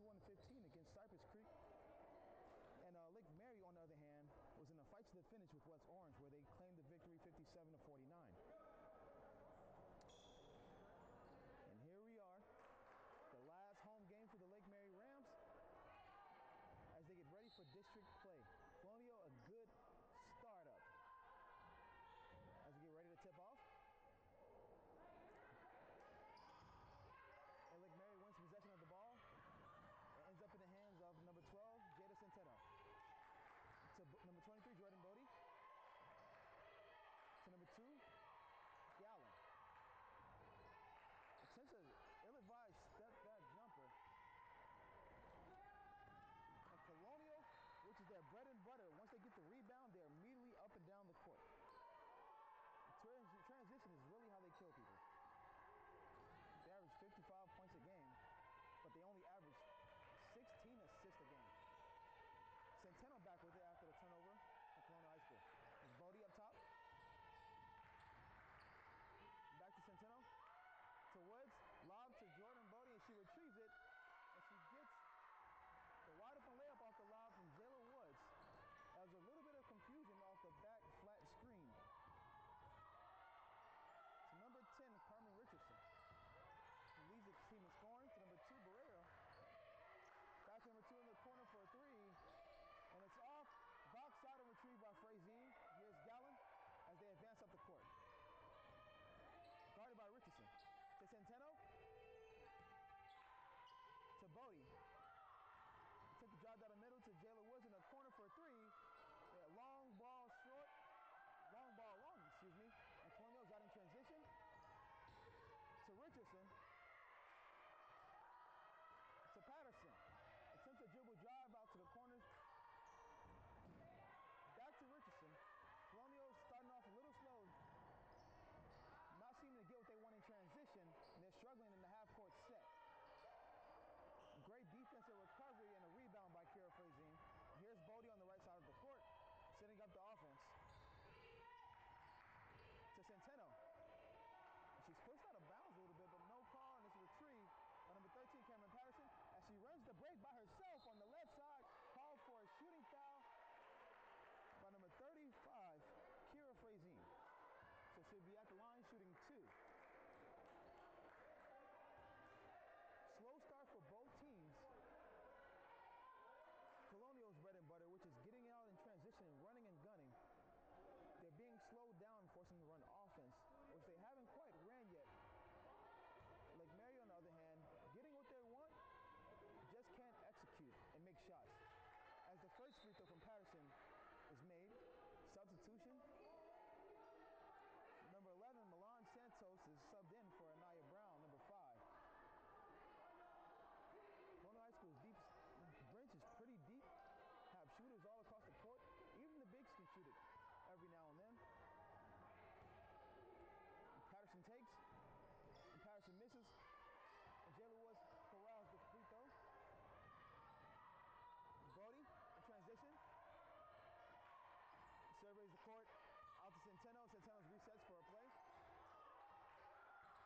21-15 against Cypress Creek. And Lake Mary, on the other hand, was in a fight to the finish with West Orange, where they claimed the victory 57-49. And here we are, the last home game for the Lake Mary Rams as they get ready for district play. Colonial, a good startup as we get ready to tip off. And Lake Mary wins possession of the ball. It ends up in the hands of number 12, Jada Centeno. To number 23, Jordan Bodie. To number 2, Gallen. Attempts an ill-advised step-back jumper. And Colonial, which is their bread and butter, once they get the rebound, they're immediately up and down the court. Transition is really how they kill people. They average 55 points a game, but they only average 16 assists a game. Centeno back with it after the turnover at Colonial High School. It's Bodie up top. Back to Centeno. To Woods. Lob to Jordan Bodie, and she retrieves it. And she gets the wide open layup off the lob from Jayla Woods. There was a little bit of confusion off the back flat screen. To number 10, Carmen Richardson, who leads the team in scoring. To number 2, Barrera. Back to number 2 in the corner for a 3. And it's off. Box out and retrieved by Frazine. Here's Gallen as they advance up the court. Guarded by Richardson. To Centeno. To Bodie. Took the drive down the middle to Jayla Woods in the corner for a 3. Yeah, long ball short. Long ball long, excuse me. And Colonial's out in transition. To Richardson. To Patterson. Attempt to dribble drive out to the corner. Back to Richardson. Colonial starting off a little slow. Not seeming to get what they want in transition, and they're struggling in the half-court set. Great defensive recovery and a rebound by Kira Frazine. Here's Bodie on the right side of the court, setting up the offense. To Centeno. She's pushed out of bounds a little bit, but no call, and it's retrieved by number 13, Cameron Patterson, as she runs the break by herself on the left side, called for a shooting foul by number 35, Kira Frazine. So she'll be at the line shooting 2. Slow start for both teams. Colonial's bread and butter, which is getting out in transition and running and gunning. They're being slowed down, forcing them to run offense, which they haven't quite ran yet. Lake Mary, on the other hand, getting what they want, just can't execute and make shots. As the first free throw from Patterson is made, substitution. Number 11, Milan Santos, is subbed in for Anaya Brown, number 5. Colonial High School's deep bench is pretty deep. Have shooters all across the court. Even the bigs can shoot it every now and then. And Patterson takes, and Patterson misses. And Jayla Woods corrals the free throw. Bodie in transition. Surveys the court. Out to Centeno. Centeno's resets for a play.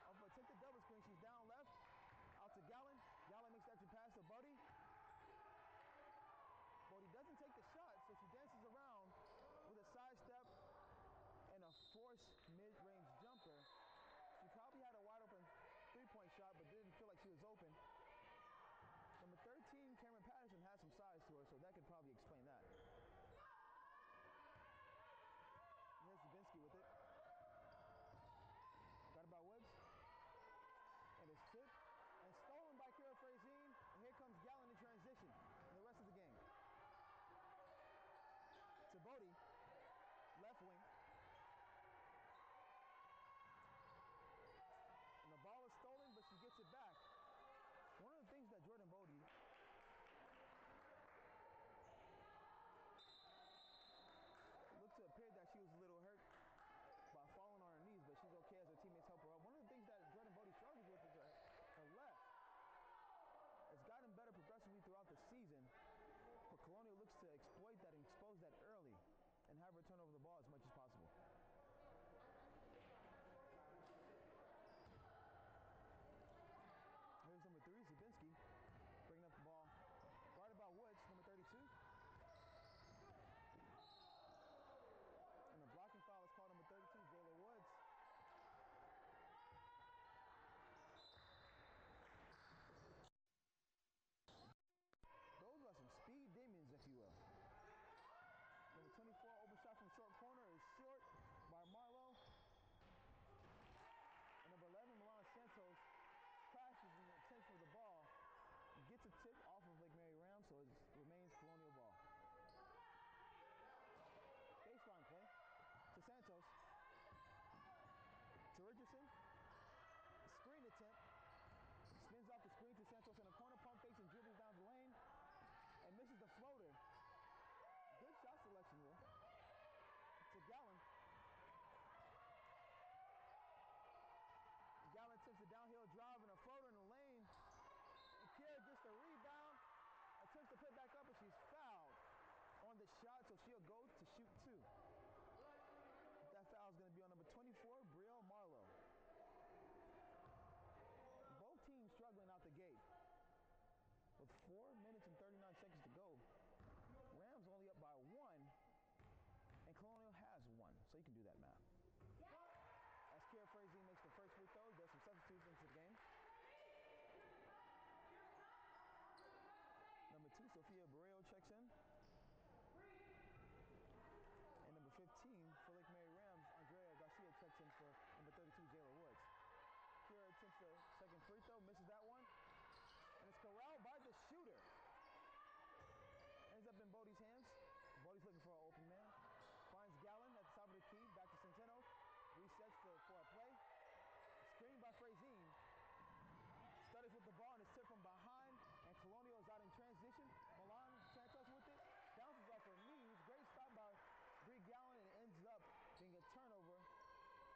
Oh, but take the double screen. She's down left. Out to Gallen. Gallen makes the extra pass to Bodie. Bodie doesn't take the shot, so she dances around with a sidestep and a forced mid-range jumper. She probably had a wide open three-point shot, but didn't feel like she was open. Number 13, Cameron Patterson, has some size to her, so that could probably explain that. Here's Dubinsky with it. Got it by Woods. And it's tipped and stolen by Kira Frazine. And here comes Gallen in transition in the rest of the game. To Bodie, left wing. And the ball is stolen, but she gets it back. One of the things that Jordan Bodie looked to appear that she was a little hurt by falling on her knees, but she's okay as her teammates help her up. One of the things that Jordan Bodie struggles with is her left. It's gotten better progressively throughout the season, but Colonial looks to exploit that and expose that early and have her turn over the ball as much as possible. Here's number 3, Zubinsky, bringing up the ball so you can do that math. As Kira Frazeen makes the first free throw, there's some substitutes into the game. Number 2, Sophia Barrero checks in. And number 15 for Lake Mary Rams, Andrea Garcia checks in for number 32, Jayla Woods. Kira attempts the second free throw, misses that one. And it's corralled by the shooter. Ends up in Bodie's hands. Bodie's looking for an open man. Finds Gallon at the top of the key, back to Centeno. Resets for a play. Screen by Frazeen. Stutters with the ball and is tipped from behind, and Colonial is out in transition. Milan Santos with it. Bounces off her knees. Great stop by Bree Gallon, and ends up being a turnover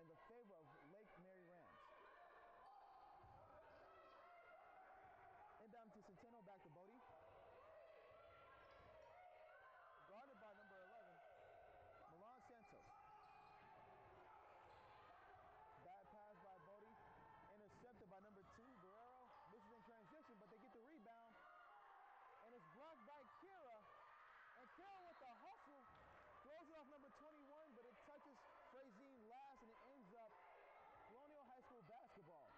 in the favor of Lake Mary Rams. Inbound to Centeno, back to Bodie. Guarded by number 11, Milan Santos. Bad pass by Bodie. Intercepted by number 2, Barrero. Misses in transition, but they get the rebound. And it's blocked by Kira. And Kira with the hustle throws it off number 21, but it touches Frazeen last, and it ends up Colonial High School basketball.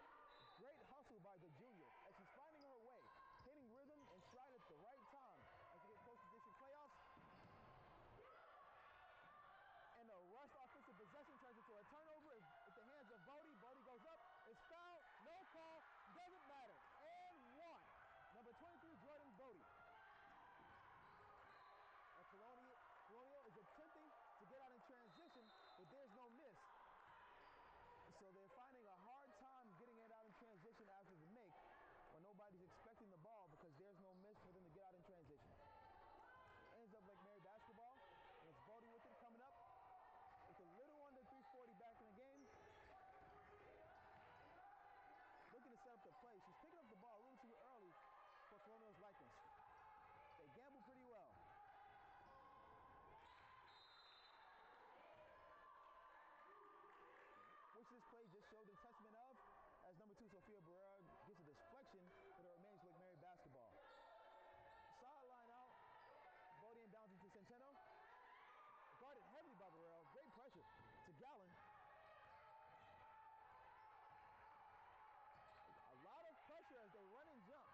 Great hustle by the junior as she's finding her way, hitting rhythm and stride at the right time as we get close to district playoffs. And a rushed offensive possession turns into a turnover at the hands of Bodie. Bodie goes up, is fouled, no call, doesn't matter. And one. Number 23, Jordan Bodie. And Colonial is attempting to get out in transition, but there's no miss. So they're finding a hard time getting it out in transition after the make when nobody's expecting the ball because there's no miss for them to get out in transition. It ends up like Mary basketball, and it's Bodie with it coming up. It's a little under 3:40 back in the game. Looking to set up the play. She's picking up the ball a little too early for Colonial's likings. They gamble pretty well. Which this play just showed the testament of, as number 2, Sophia Barrera, gets a deflection, but it remains Lake Mary basketball. Sideline out, Bodie inbounds into Centeno. Guarded heavily by Barrera, great pressure to Gallon. A lot of pressure as they run and jump.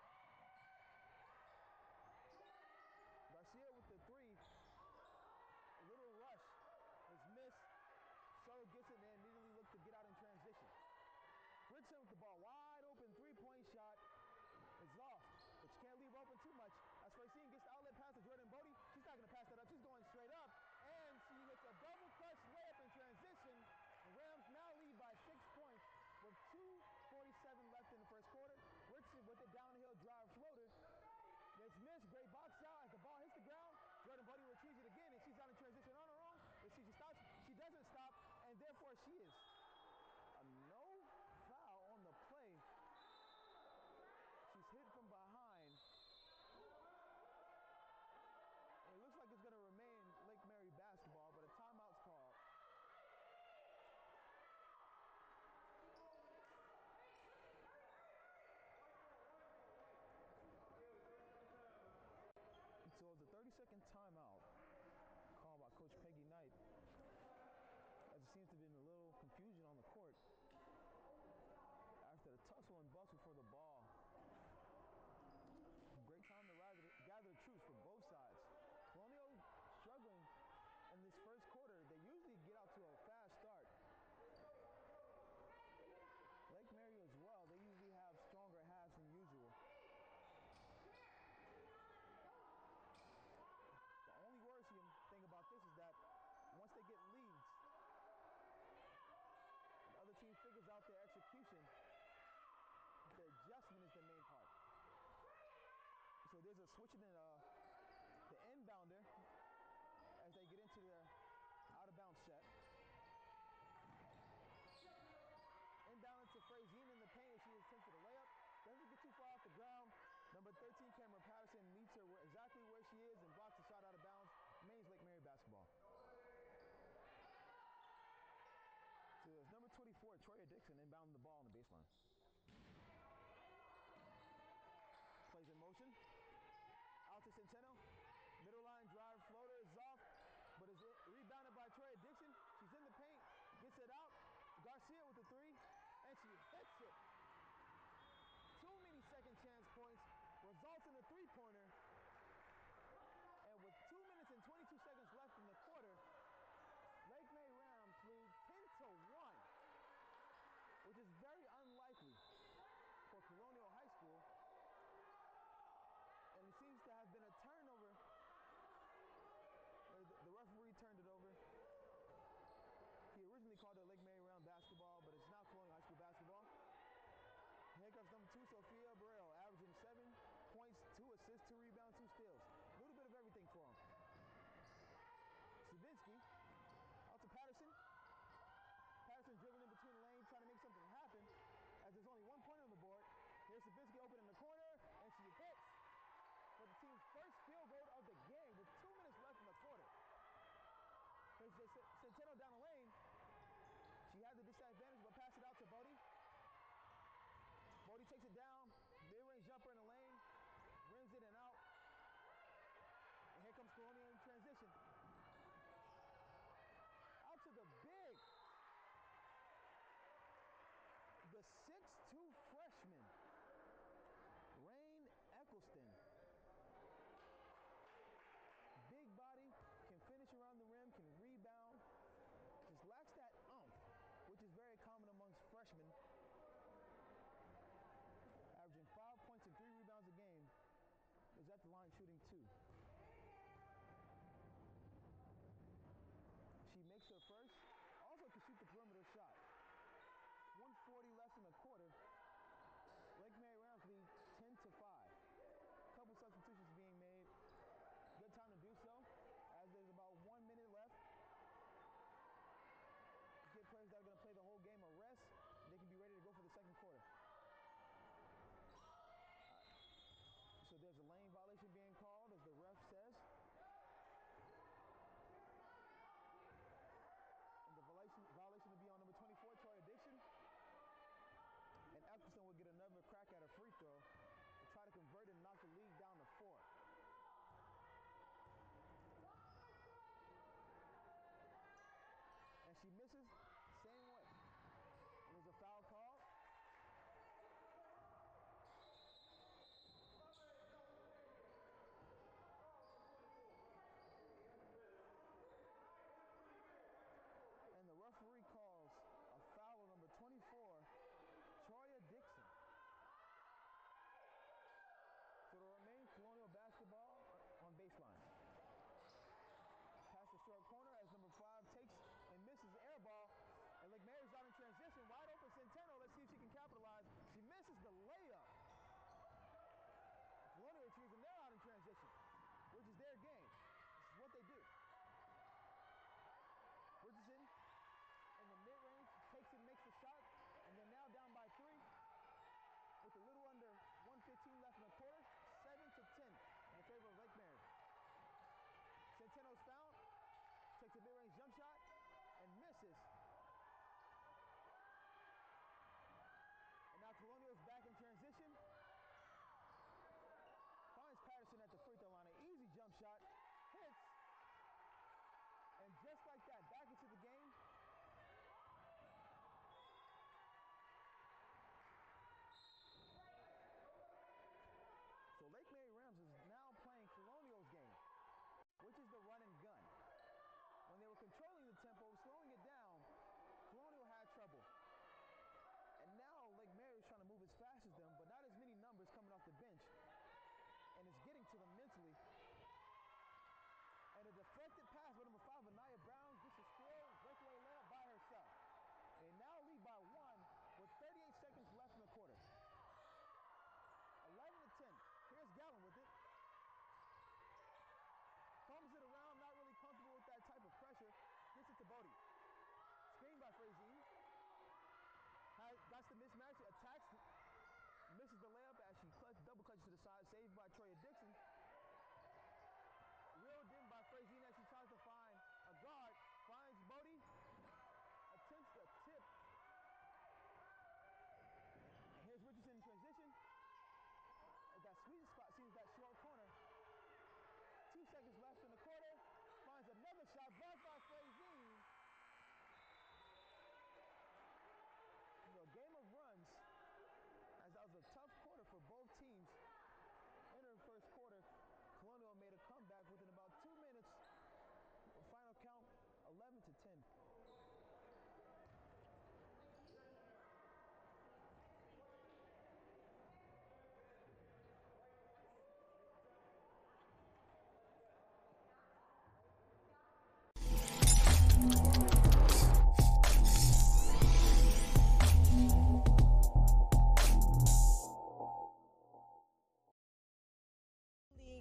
Garcia with the 3, a little rush, was missed. So gets it and immediately look to get out in transition. Bridson with the ball, wide open 3-point shot. It's off, but you can't leave open too much. As Frazeen gets the outlet pass to Jordan Bodie, she's not gonna pass that up, she's going straight up. And she hits a double clutch layup in transition. The Rams now lead by 6 points with 2:47 left in the first quarter. Richardson with the downhill drive floater. It's missed, great box out as the ball hits the ground. Jordan Bodie retrieves it again, and she's out in transition on her own. But she stops, she doesn't stop, and therefore she is a no foul on the play. She's hit from behind. And it looks like it's gonna remain Lake Mary basketball, but a timeout's called. So it's a 30-second timeout called by Coach Peggy Knight, as there seems to have been a little confusion on the court after the tussle and bustle for the ball. Great time to gather the troops for both sides. Colonial struggling in this first quarter. They usually get out to a fast start. Lake Mary as well, they usually have stronger halves than usual. The only worrisome thing about this is that once they get leads, the other team figures out their execution. The adjustment is the main part. So there's a switching in the inbounder as they get into their out-of-bounds set. Inbound to Frazeen in the paint as she attempts the layup. Doesn't get too far off the ground. Number 13, Cameron Patterson, meets her exactly where she is and blocks the shot out of bounds. Remains Lake Mary basketball. So there's number 24, Troya Dixon, inbounding the ball on the baseline. Plays in motion. Out to Centeno. Middle line drive floater is off, but is rebounded by Troya Dixon. She's in the paint. three, and she hits it. Too many second chance points results in a three-pointer. And with 2 minutes and 22 seconds left in the quarter, Lake May Rams lead 10-1, which is very unlikely for Colonial High School. And it seems to have been a turnover. The referee turned it over. He originally called it Lake Mary Round basketball, but it's now Colonial High School basketball. Here comes number 2, Sophia Burrell, averaging 7 points, 2 assists, 2 rebounds, 2 steals. A little bit of everything for him. Savinsky, out to Patterson. Patterson dribbling in between the lanes, trying to make something happen, as there's only 1 point on the board. Here's Savinsky open in the corner, and she hits for the team's first field goal of the game with 2 minutes left in the quarter. Here's Centeno down the lane. She had the disadvantage, but passed it out to Bodie. Bodie takes it down, mid-range jumper in the lane, rims it and out. And here comes Colonial in transition. Out to the big. The 6'2" freshman, Rain Eccleston. Big body, can finish around the rim, can rebound. Just lacks that oomph, which is very common amongst freshmen. Averaging 5 points and 3 rebounds a game, is at the line shooting 2. She makes her first, also can shoot the perimeter shot. 140 less in the quarter. Lake Mary Rams lead 10-5. Couple substitutions being made. Good time to do so, as there's about 1 minute left. Get players that are going to play the whole game a rest. They can be ready to go for the second quarter. So there's a lane violation being called, as the ref says.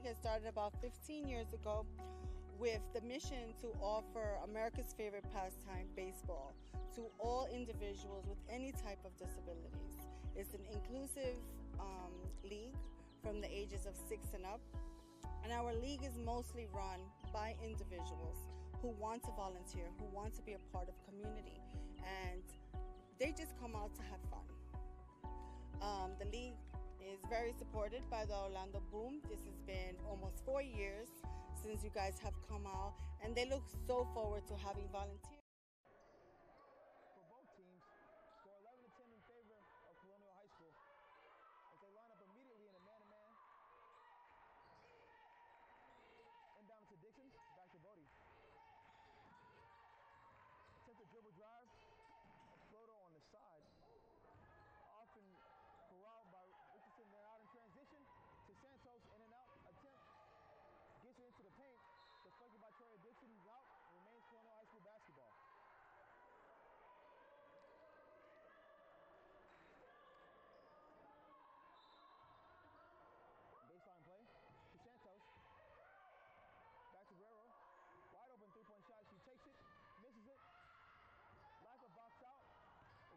has started about 15 years ago with the mission to offer America's favorite pastime, baseball, to all individuals with any type of disabilities. It's an inclusive league from the ages of 6 and up, and our league is mostly run by individuals who want to volunteer, who want to be a part of community, and they just come out to have fun. The league is very supported by the Orlando Boom. This has been almost 4 years since you guys have come out, and they look so forward to having volunteers. For both teams, score 11 to 10 in favor of Colonial High School as they line up immediately in a man-to-man. Inbound to Dixon, back to Bodie. Attempt a dribble drive, a floater on the side. Often corralled by Richardson, then out in transition to Santos, in and out attempt. Gets it into the paint, deflected by Troy Dixon, out, remains Colonial High School basketball. Baseline play to Santos. Back to Guerrero. Wide open three-point shot. She takes it, misses it. Lack of box out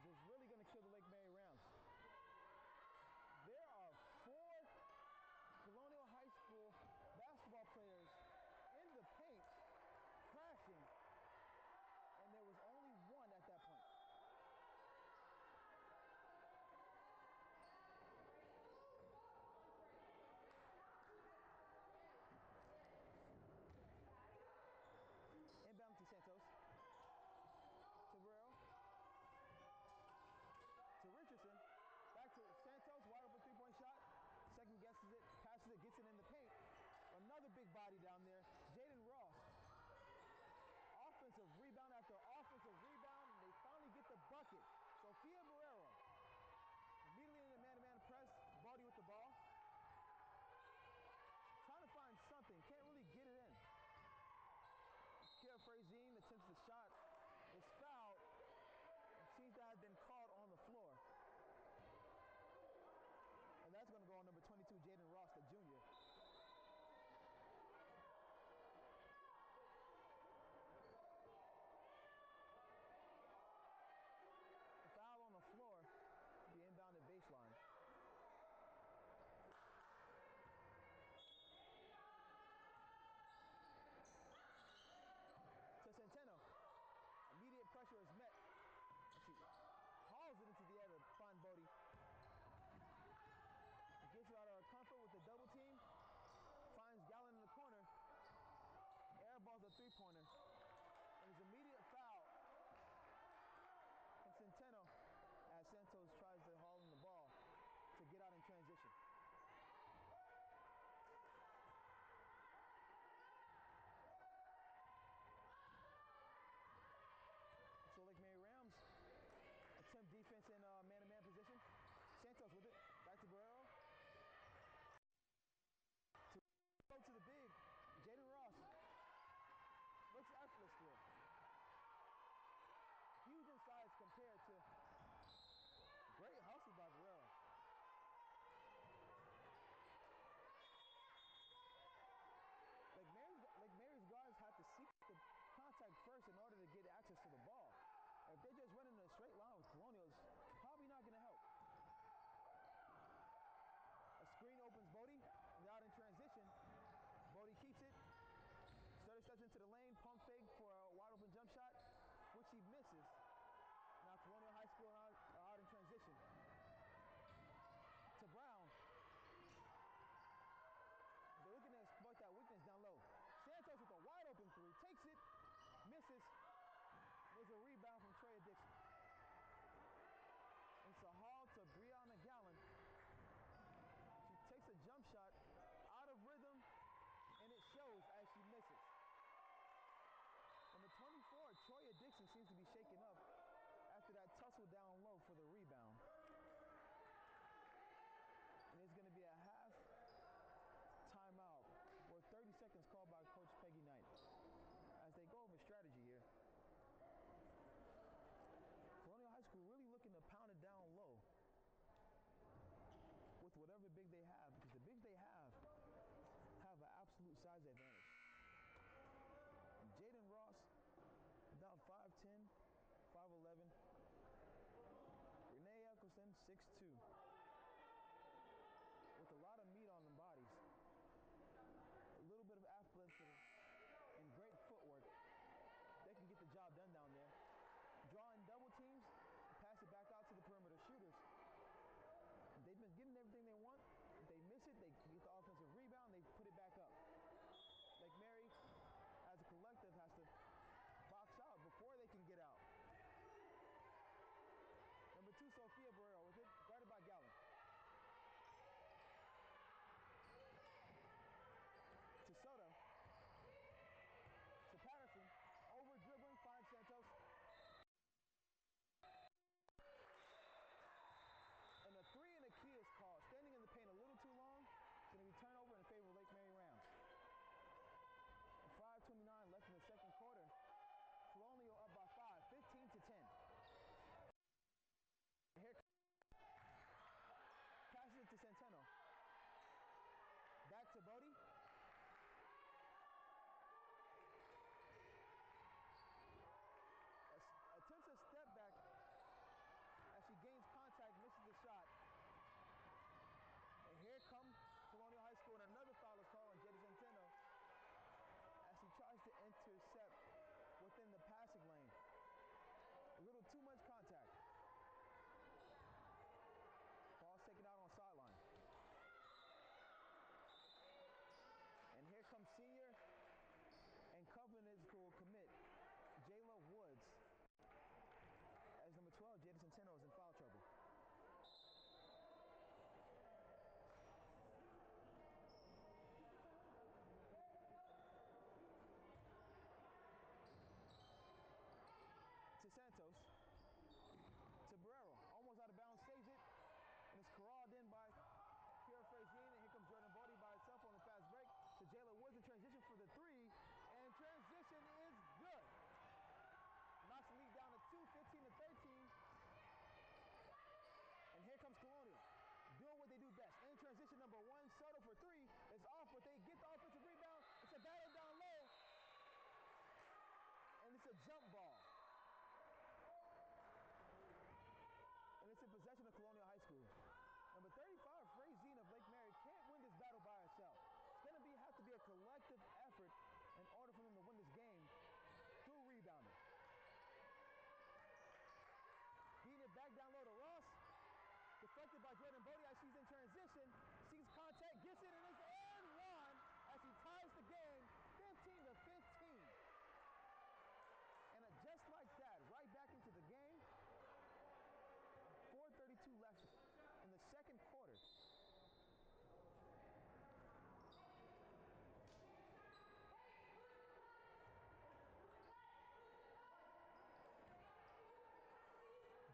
is really going to kill the Lake Mary Rams. There are 4 Colonial High School basketball players in the paint crashing, and there was only one at that point. Inbound to Santos. To Guerrero. To Richardson. Back to Santos. Wide open three-point shot. Second guesses it. Passes it. Gets it in the paint. Another big body down there. Jaden Ross. Offensive rebound after offensive rebound. And they finally get the bucket. Sophia Barrero. Immediately in the man-to-man press. Bodie with the ball. Trying to find something. Can't really get it in. Kira Frazine attempts the shot. Is fouled. Seems to have been caught on the floor. And that's going to go on number 22, Jaden Ross, the junior. The foul on the floor, the inbounded baseline. To Centeno. Immediate pressure is met. She hauls it into the air to find Bodie. Gets it out of her comfort with the double team. Finds Gallen in the corner. Airballs a three-pointer. And his immediate foul from Centeno as Santos tries to haul in the ball to get out in transition. So Lake Mary Rams attempt defense in man-to-man position. Santos with it. Back to Guerrero. To the big. Jaden Ross. Looks effortless to her. Huge in size compared to great hustle by Guerrero. Lake Mary's guards have to seek the contact first in order to get access to the ball. If they're just running in a straight line with Colonial, it's probably not going to help. A screen opens Bodie, and out in transition. Bodie keeps it. Stutter steps into the lane, pump fake for a wide open jump shot, which he misses. Now Colonial High School out in transition. To Brown. They're looking to exploit that weakness down low. Santos with a wide open three, takes it, misses. There's a rebound from Trey Dixon. It's a haul to Brianna Gallen. She takes a jump shot out of rhythm, and it shows as she misses. Number 24, Troya Dixon, seems to be shaken up after that tussle down low for the rebound. And it's going to be a half timeout or 30 seconds called by Coach Peggy Knight as they go over strategy here. Colonial High School really looking to pound it down low with whatever big they have, because the bigs they have an 6'2", with a lot of meat on the bodies, a little bit of athleticism, and great footwork. They can get the job done down there. Drawing double teams, pass it back out to the perimeter shooters. They've been getting everything they want. If they miss it, they get the offensive rebound, they put it back up. Lake Mary, as a collective, has to box out before they can get out. Number 2, Sophia Barrero with it, guarded by Gallen. To Soto. To Patterson. Over dribbling, finds Santos. And a 3 and a key is called. Standing in the paint a little too long. It's going to be turnover in favor of Lake Mary Rams. 5:29 left in the second quarter. Colonial up by 5, 15-10. Here passes it to Centeno. Back to Bodie. Attempts a step back as she gains contact, misses the shot. And here comes Colonial High School, and another foul is called on Jada Centeno as he tries to intercept within the passing lane. A little too much contact. Ball's taken out on sideline. And here comes senior and Covenant School commit Jayla Woods, as number 12, Jada Centeno, is in foul trouble. To Santos. To Barrero. Almost out of bounds, saves it. And it's corralled in by Kira Frazine. And here comes Jordan Bodie by itself on the fast break. To Jayla Woods in transition for the 3. And transition is good. Knocks the lead down to 2, 15-13. And here comes Colonial, doing what they do best. In transition, number 1, Soto for 3 is off, but they get the offensive rebound. It's a battle down low. And it's a jump ball. And it's in possession of Colonial High School. Number 35, Frazine of Lake Mary, can't win this battle by herself. It's going to have to be a collective effort in order for them to win this game through rebounding. Beating it back down low to Ross. Deflected by Jordan Bodie as she's in transition. Sees contact, gets it, and it's and one as he ties the game 15-15. And just like that, right back into the game. 4:32 left in the second quarter.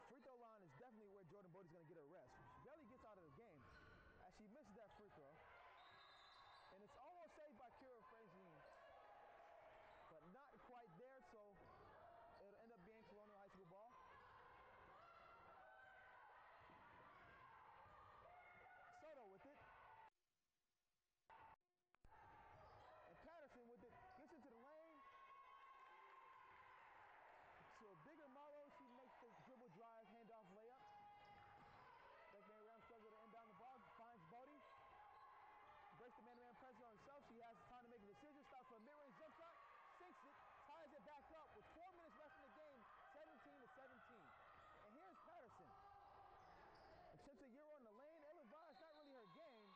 Free throw line is definitely where Jordan Bodie's going to get a rest. She barely gets out of the game as she misses that free throw. And it's almost saved by Kira Frazine, but not quite there, so it'll end up being Colonial High School ball. Soto with it. And Patterson with it. Gets into the lane. To a bigger Morrow, she makes the dribble drive, handoff layup. Lake Mary Rams struggle to inbound the ball. Finds Bodie. Breaks the man-to-man pressure on herself. She has time to make a decision. Stops for a mid-range jump shot. Sinks it. Ties it back up with 4 minutes left in the game. 17-17. And here's Patterson. Attempts a Euro in the lane. Ellen Vaugh's not really her game.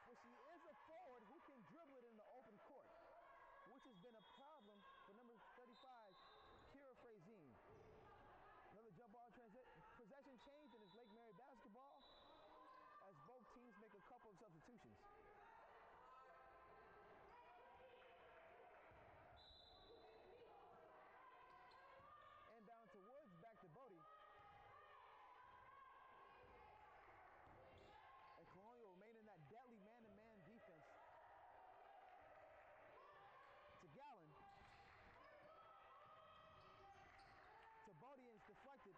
But she is a forward who can dribble it in the open court, which has been a problem for number 35, Kira Frazine. Another jump ball possession change, and it's Lake Mary basketball as both teams make a couple of substitutions. Inbound to Woods, back to Bodie. And Colonial remain in that deadly man-to-man defense. To Gallen. To Bodie, and it's deflected.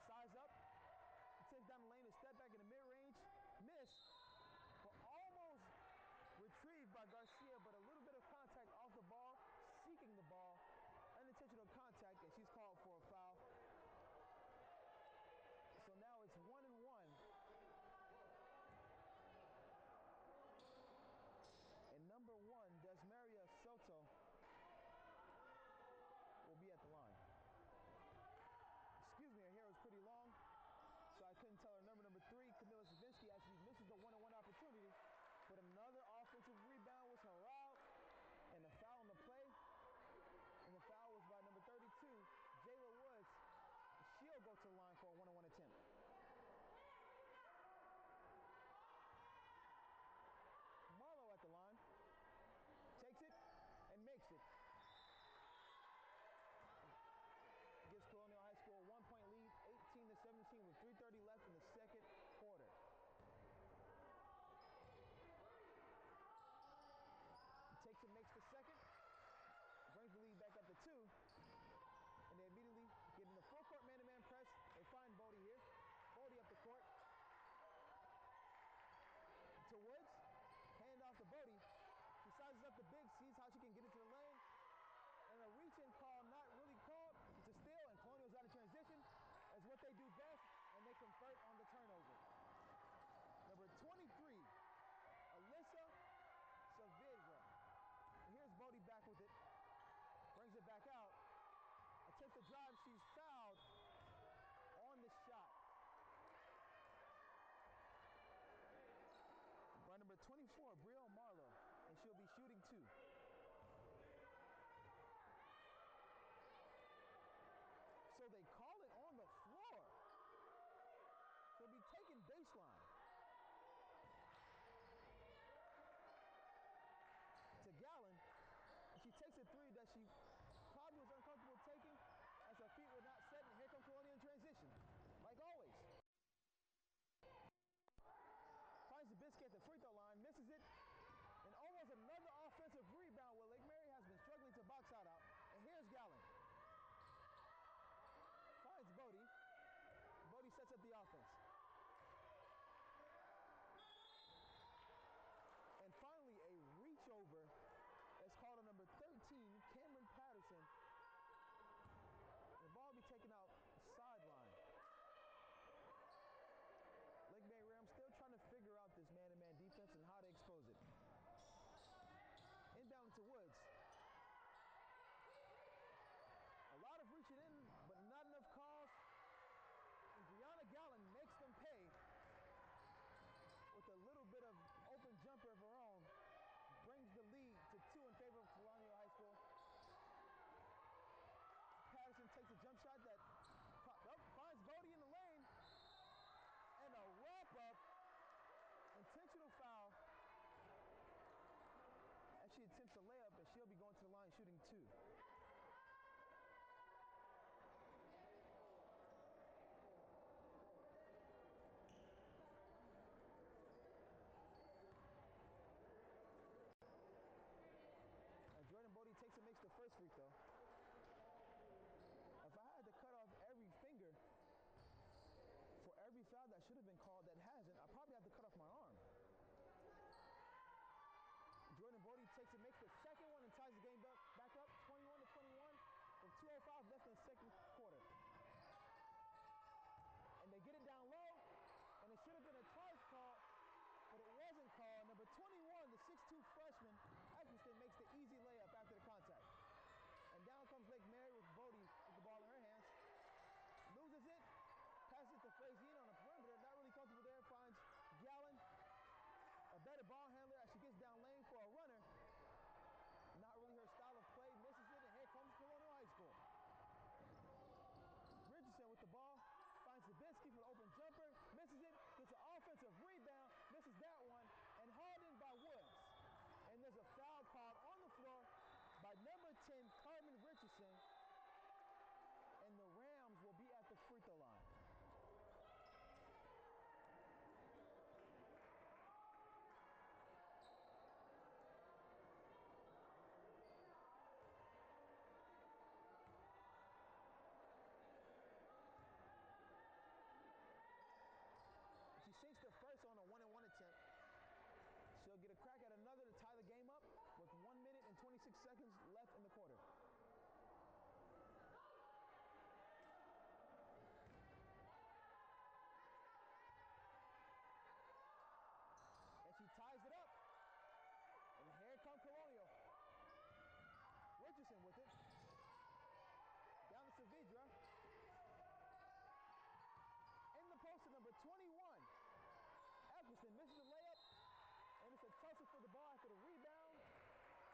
Size up. Brielle Marlowe, and she'll be shooting 2. So they call it on the floor. She'll be taking baseline. To Gallen, and she takes a 3 that she probably was uncomfortable taking as her feet were not set, and here comes Colonia in transition, like always. Finds Zabiskie at the free throw line, misses it, and almost another offensive rebound where Lake Mary has been struggling to box out. And here's Gallen. Finds Bodie. Bodie sets up the offense. And finally, a reach over is called on number 13, Cameron Patterson. The ball will be taken out sideline. Lake Mary Rams still trying to figure out this man-to-man defense and how to expose it. Inbound to Woods. A lot of reaching in, but not enough calls. And Brianna Gallen makes them pay with a little bit of open jumper of her own. Brings the lead to 2 in favor of Colonial High School. Patterson takes a jump shot that popped up, finds Bodie in the lane. And a wrap-up, intentional foul. As she attempts a layup, and she'll be going to the line shooting 2. Jordan Bodie takes and makes the first free throw. If I had to cut off every finger for every foul that should have been called that hasn't, I probably have to cut off my arm. Jordan Bodie takes and makes the second one and ties the game back up 21-21 with 2:05 left in the second quarter. And they get it down low, and it should have been a charge call, but it wasn't called. Number 21, the 6'2 freshman, Atkinson, makes the easy layup after the contact. And down comes Lake Mary with Bodie with the ball in her hands. Loses it, passes it to Frazine on the perimeter, not really comfortable there, finds Gallen, a better ball handler as she gets down lane for a runner. Not really her style of play, misses it, and here comes Colonial High School. Richardson with the ball, finds Zabiskie for the open jumper, misses it, gets an offensive rebound, misses that one, and hauled in by Woods. And there's a foul called on the floor by number 10, Carmen Richardson, and the Rams will be at the free throw line. She sinks the first on a 1-and-1 attempt. She'll get a crack at another to tie the game up with 1 minute and 26 seconds left in the quarter. And she ties it up. And here comes Colonial. Richardson with it. Down to Saavedra. In the post to number 21. Atkinson misses the layup. And it's a tussle for the ball after the rebound.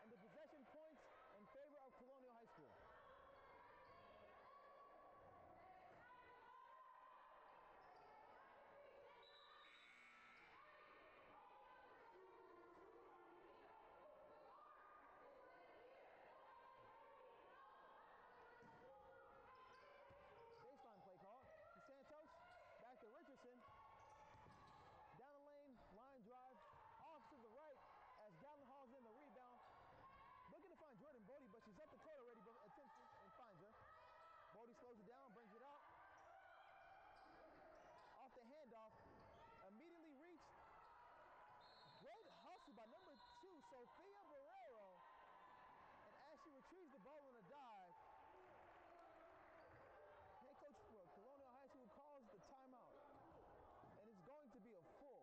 And the possession points in favor of Colonial High School. Baseline play call. DeSantos back to Richardson. Down the lane, line drive, off to the right as Gallen hauls in the rebound. Looking to find Jordan Bodie, but she's up the court already, but attempts and finds her. Bodie slows it down, brings it out. Off the handoff, immediately reached. Great hustle by number 2, Sophia Barrero. And as she retrieves the ball on a dive, head coach for Colonial High School calls the timeout. And it's going to be a full.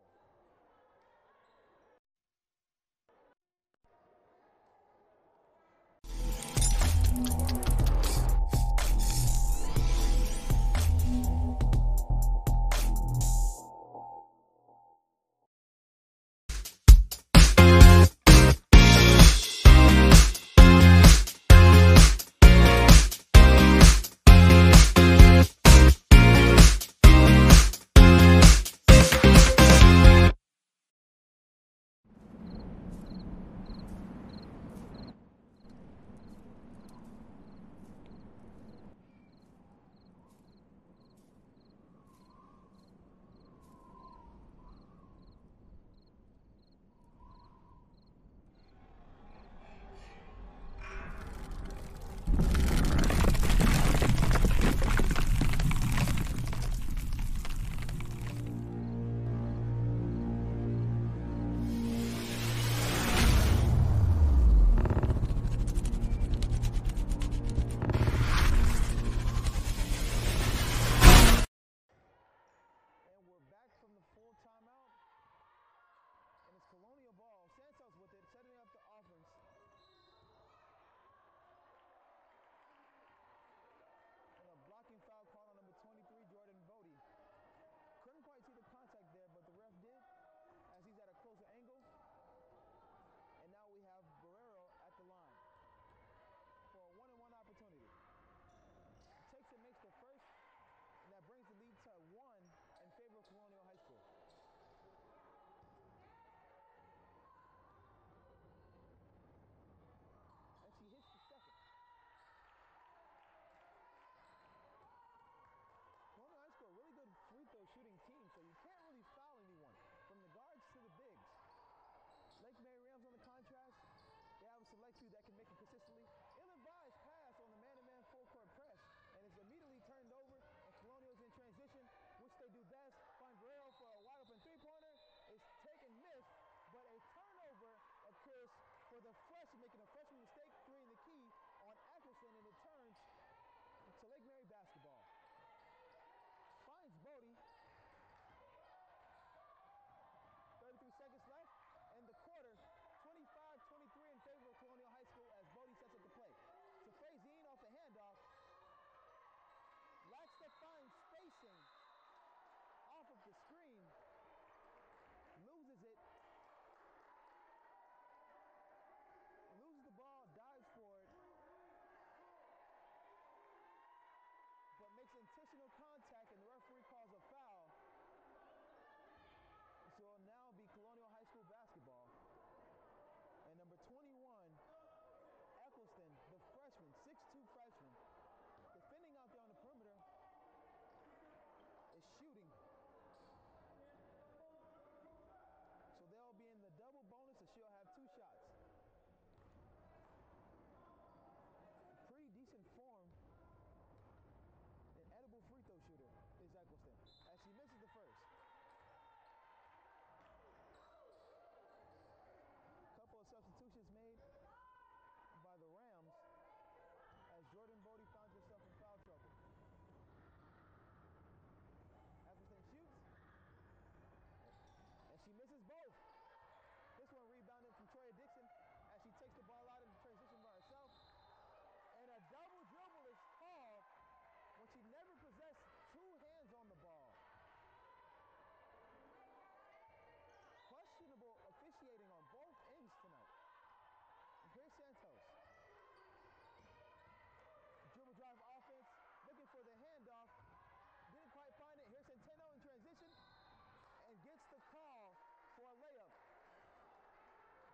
making consistently ill-advised pass on the man-to-man full-court press, and it's immediately turned over, and Colonial's in transition, which they do best. Find Guerrero for a wide-open three-pointer. It's taken, missed, but a turnover occurs for the freshman, making a freshman mistake, creating the key on Eccleston, and it turns to Lake Mary basketball. Finds Bodie. 33 seconds left in the quarter. 25-23 in favor of Colonial High School as Bodie sets up the play. To Frazine off the handoff. Lacks to find spacing off of the screen. Loses it. Loses the ball, dives for it. But makes intentional contact, and the referee calls a foul. So it'll now be Colonial High School basketball. And number 21, Eccleston, the freshman, 6'2 freshman, defending out there on the perimeter, is shooting. So they'll be in the double bonus, and she'll have 2 shots. Pretty decent form. An edible free throw shooter is Eccleston, as she misses the first. Couple of substitutions made by the Rams as Jordan Bodie finds herself in foul trouble. Eccleston shoots, and she misses both. This one rebounded from Troya Dixon as she takes the ball out in transition by herself. And a double dribble is called when she never possessed 2 hands on the ball. Questionable officiating on both ends tonight. And here's Santos. Dribble drive offense, looking for the handoff. Didn't quite find it. Here's Centeno in transition and gets the call for a layup.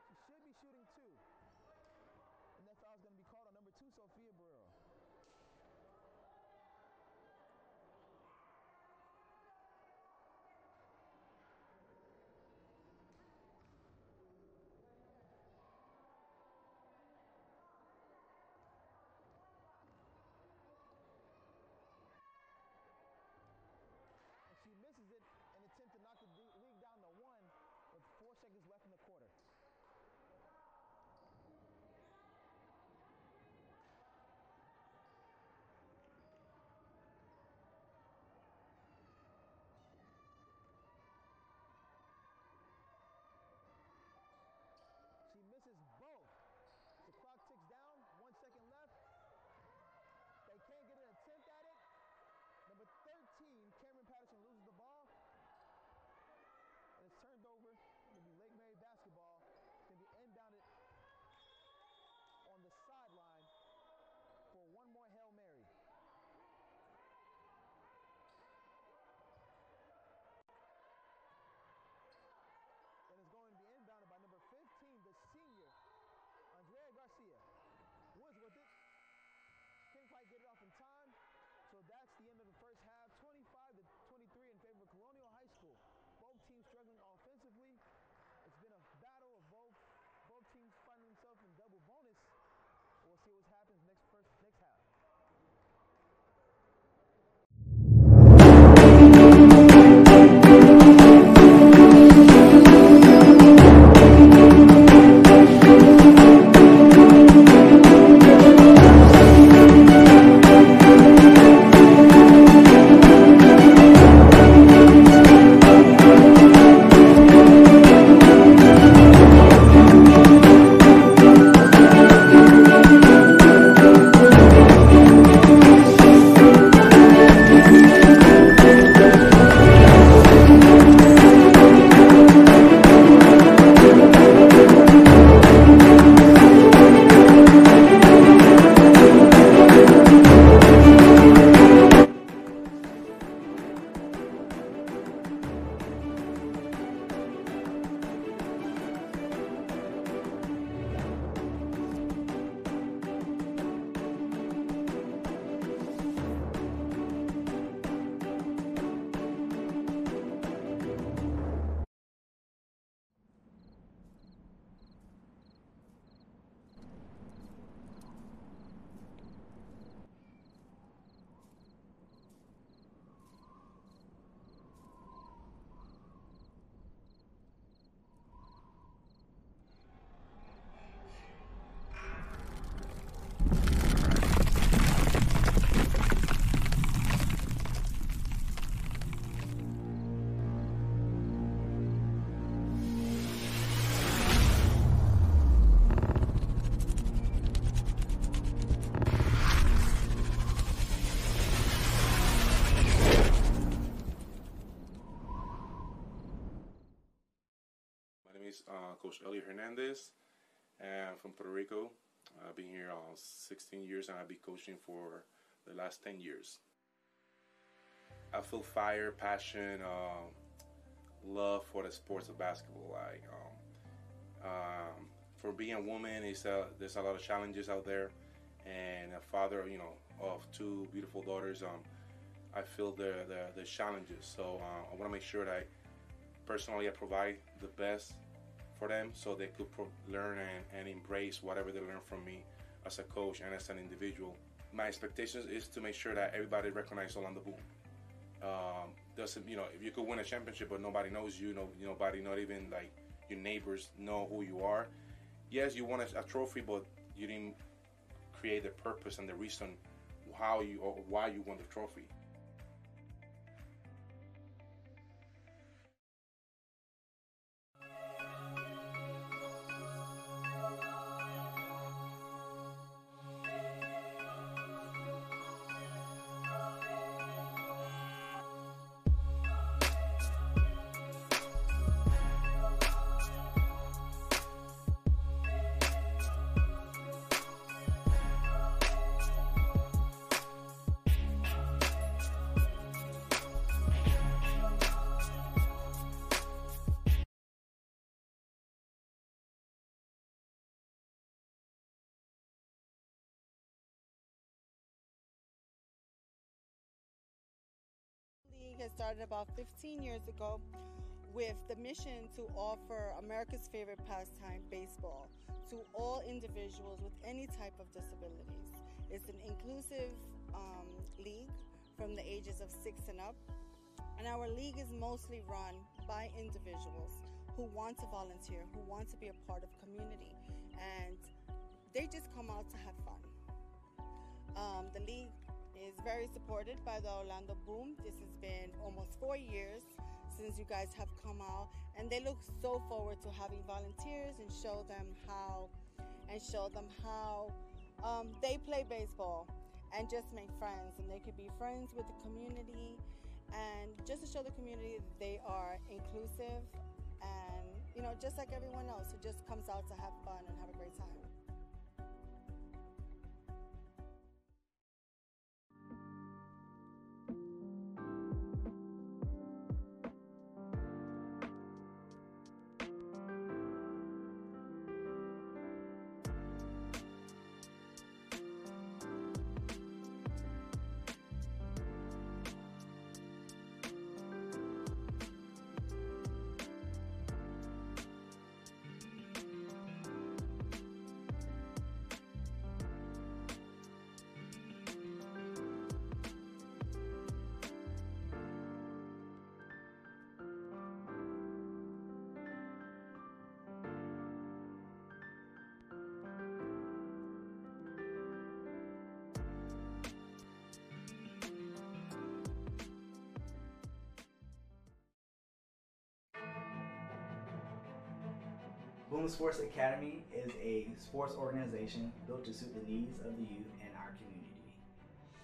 She should be shooting 2. And that foul is going to be called on number 2, Sophia Barrero. She misses it and attempt to knock the lead down to 1 with 4 seconds left in the quarter. She misses both. The clock ticks down, 1 second left. They can't get an attempt at it. Number 13, Cameron Patterson loses the ball. And it's turned over. It's going to be Lake Mary basketball. It's going to be inbounded on the sideline for one more Hail Mary. And it's going to be inbounded by number 15, the senior, Andrea Garcia. Woods with it. Can't quite get it off in time. So that's the end of the first half, 25-23 in favor of Colonial High School. Both teams struggling offensively. It's been a battle of both teams finding themselves in double bonus. We'll see what happens next half. is Coach Elliot Hernandez. I'm from Puerto Rico. I've been here 16 years, and I've been coaching for the last 10 years. I feel fire, passion, love for the sports of basketball. For being a woman, there's a lot of challenges out there, and a father, of two beautiful daughters. I feel the challenges. So I want to make sure that personally I provide the best for them, so they could learn and embrace whatever they learn from me as a coach and as an individual. My expectations is to make sure that everybody recognizes Orlando Boom. Doesn't if you could win a championship but nobody knows you, nobody, not even like your neighbors know who you are. Yes, you won a trophy, but you didn't create the purpose and the reason why you won the trophy. League has started about 15 years ago with the mission to offer America's favorite pastime, baseball, to all individuals with any type of disabilities. It's an inclusive league from the ages of 6 and up, and our league is mostly run by individuals who want to volunteer, who want to be a part of community, and they just come out to have fun. The league is very supported by the Orlando Boom. This has been almost 4 years since you guys have come out, and they look so forward to having volunteers and show them how they play baseball and just make friends, and they could be friends with the community, and just to show the community that they are inclusive and just like everyone else who just comes out to have fun and have a great time. Boom Sports Academy is a sports organization built to suit the needs of the youth in our community.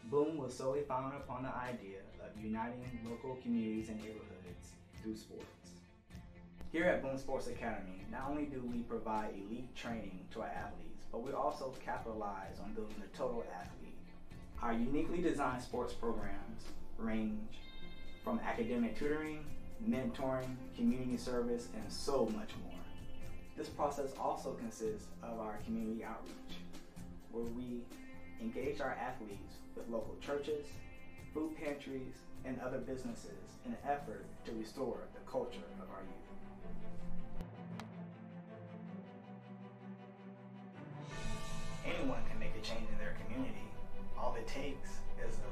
Boom was solely founded upon the idea of uniting local communities and neighborhoods through sports. Here at Boom Sports Academy, not only do we provide elite training to our athletes, but we also capitalize on building the total athlete. Our uniquely designed sports programs range from academic tutoring, mentoring, community service, and so much more. This process also consists of our community outreach, where we engage our athletes with local churches, food pantries, and other businesses in an effort to restore the culture of our youth. Anyone can make a change in their community. All it takes is a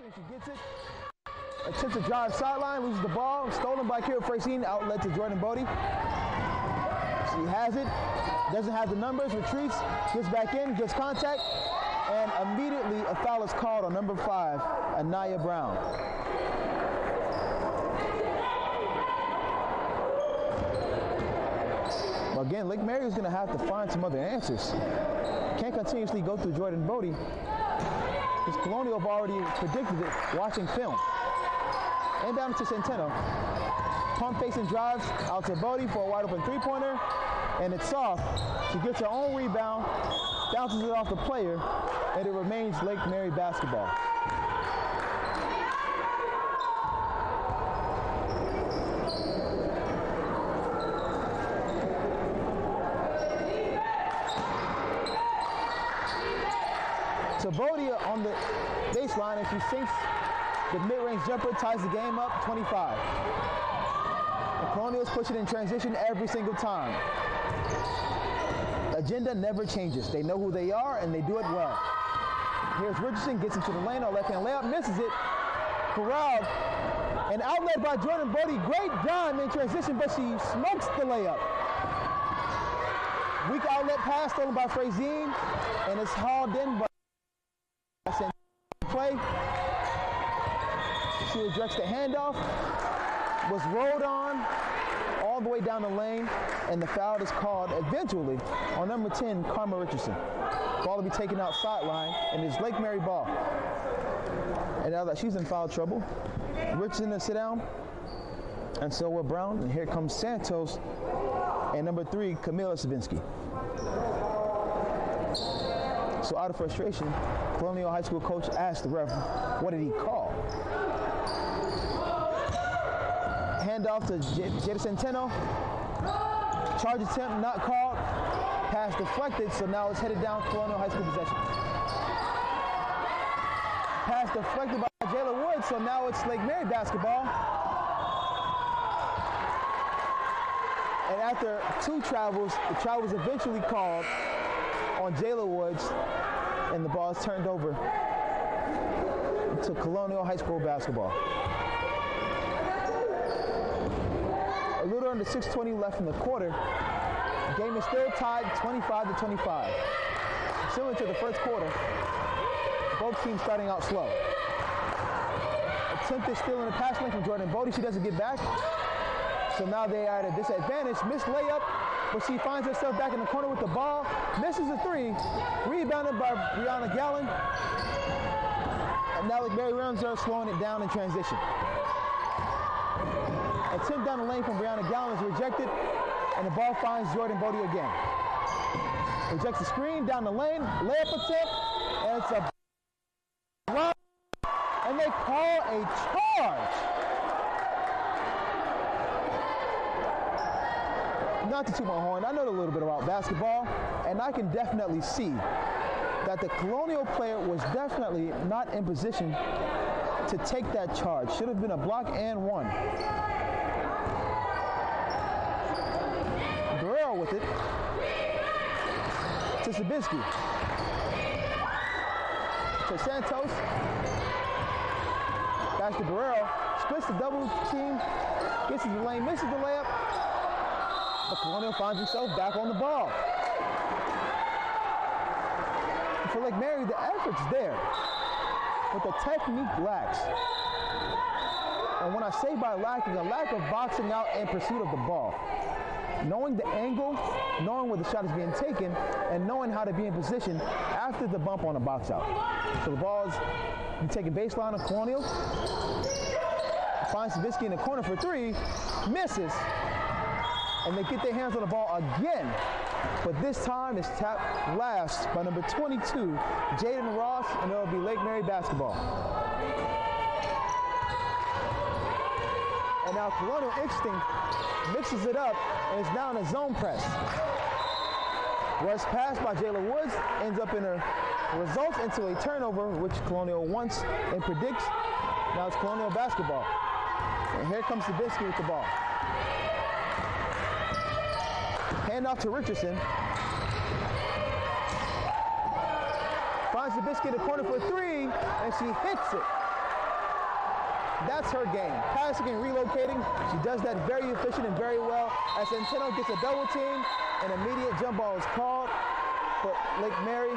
Richardson, she gets it. Attempts to drive sideline, loses the ball. Stolen by Kira Francine, outlet to Jordan Bodie. She has it, doesn't have the numbers, retreats, gets back in, gets contact, and immediately a foul is called on number 5, Anaya Brown. Again, Lake Mary is going to have to find some other answers. Can't continuously go through Jordan Bodie, because Colonial have already predicted it watching film. Inbound to Centeno. Pump face and drives out to Bodie for a wide open three-pointer, and it's off. She gets her own rebound, bounces it off the player, and it remains Lake Mary basketball. So Bodie on the baseline, and she sinks the mid-range jumper, ties the game up, 25. The Colonials push it in transition every single time. Agenda never changes. They know who they are, and they do it well. Here's Richardson, gets into the lane, on left-hand layup, misses it. Corralled, and outlet by Jordan Bodie. Great dime in transition, but she smokes the layup. Weak outlet pass stolen by Francine, and it's hauled in by play. She rejects the handoff, was rolled on all the way down the lane, and the foul is called eventually on number 10, Karma Richardson. Ball will be taken out sideline, and it's Lake Mary ball. And now that she's in foul trouble, Richardson to sit down, and so will Brown. And here comes Santos and number 3, Camila Savinsky. So out of frustration, Colonial High School coach asked the ref, what did he call? Handoff to Jada Centeno. Charge attempt not called. Pass deflected, so now it's headed down Colonial High School possession. Pass deflected by Jayla Woods, so now it's Lake Mary basketball. And after 2 travels, the travel was eventually called on Jayla Woods, and the ball is turned over to Colonial High School basketball. A little under 6:20 left in the quarter. The game is still tied 25-25. Similar to the first quarter, both teams starting out slow. Attempted steal in the pass lane from Jordan Bodie. She doesn't get back. So now they are at a disadvantage. Missed layup, but she finds herself back in the corner with the ball. Misses a 3. Rebounded by Brianna Gallen. And now Lake Mary Rams are slowing it down in transition. Attempt down the lane from Brianna Gallen is rejected, and the ball finds Jordan Bodie again. Rejects the screen down the lane, layup attempt, and it's a run, and they call a charge. Not to toot my horn, I know a little bit about basketball, and I can definitely see that the Colonial player was definitely not in position to take that charge. Should have been a block and 1. Guerrero with it to Sabinsky. To Santos. Back to Guerrero. Splits the double team. Gets to the lane, misses the layup. But Colonial finds himself back on the ball. For Lake Mary, the effort's there, but the technique lacks. And when I say by lacking, a lack of boxing out in pursuit of the ball. Knowing the angle, knowing where the shot is being taken, and knowing how to be in position after the bump on a box out. So the ball is taken baseline of Colonial. Finds Savinsky in the corner for 3, misses. And they get their hands on the ball again. But this time it's tapped last by number 22, Jaden Ross, and it'll be Lake Mary basketball. And now Colonial Instinct mixes it up and is now in a zone press. Rush pass by Jayla Woods ends up in a results into a turnover, which Colonial wants and predicts. Now it's Colonial basketball. And here comes Sabinsky with the ball. Handoff to Richardson. Finds Sabinsky in the corner for 3, and she hits it. That's her game. Passing and relocating. She does that very efficient and very well. As Centeno gets a double team, an immediate jump ball is called, but Lake Mary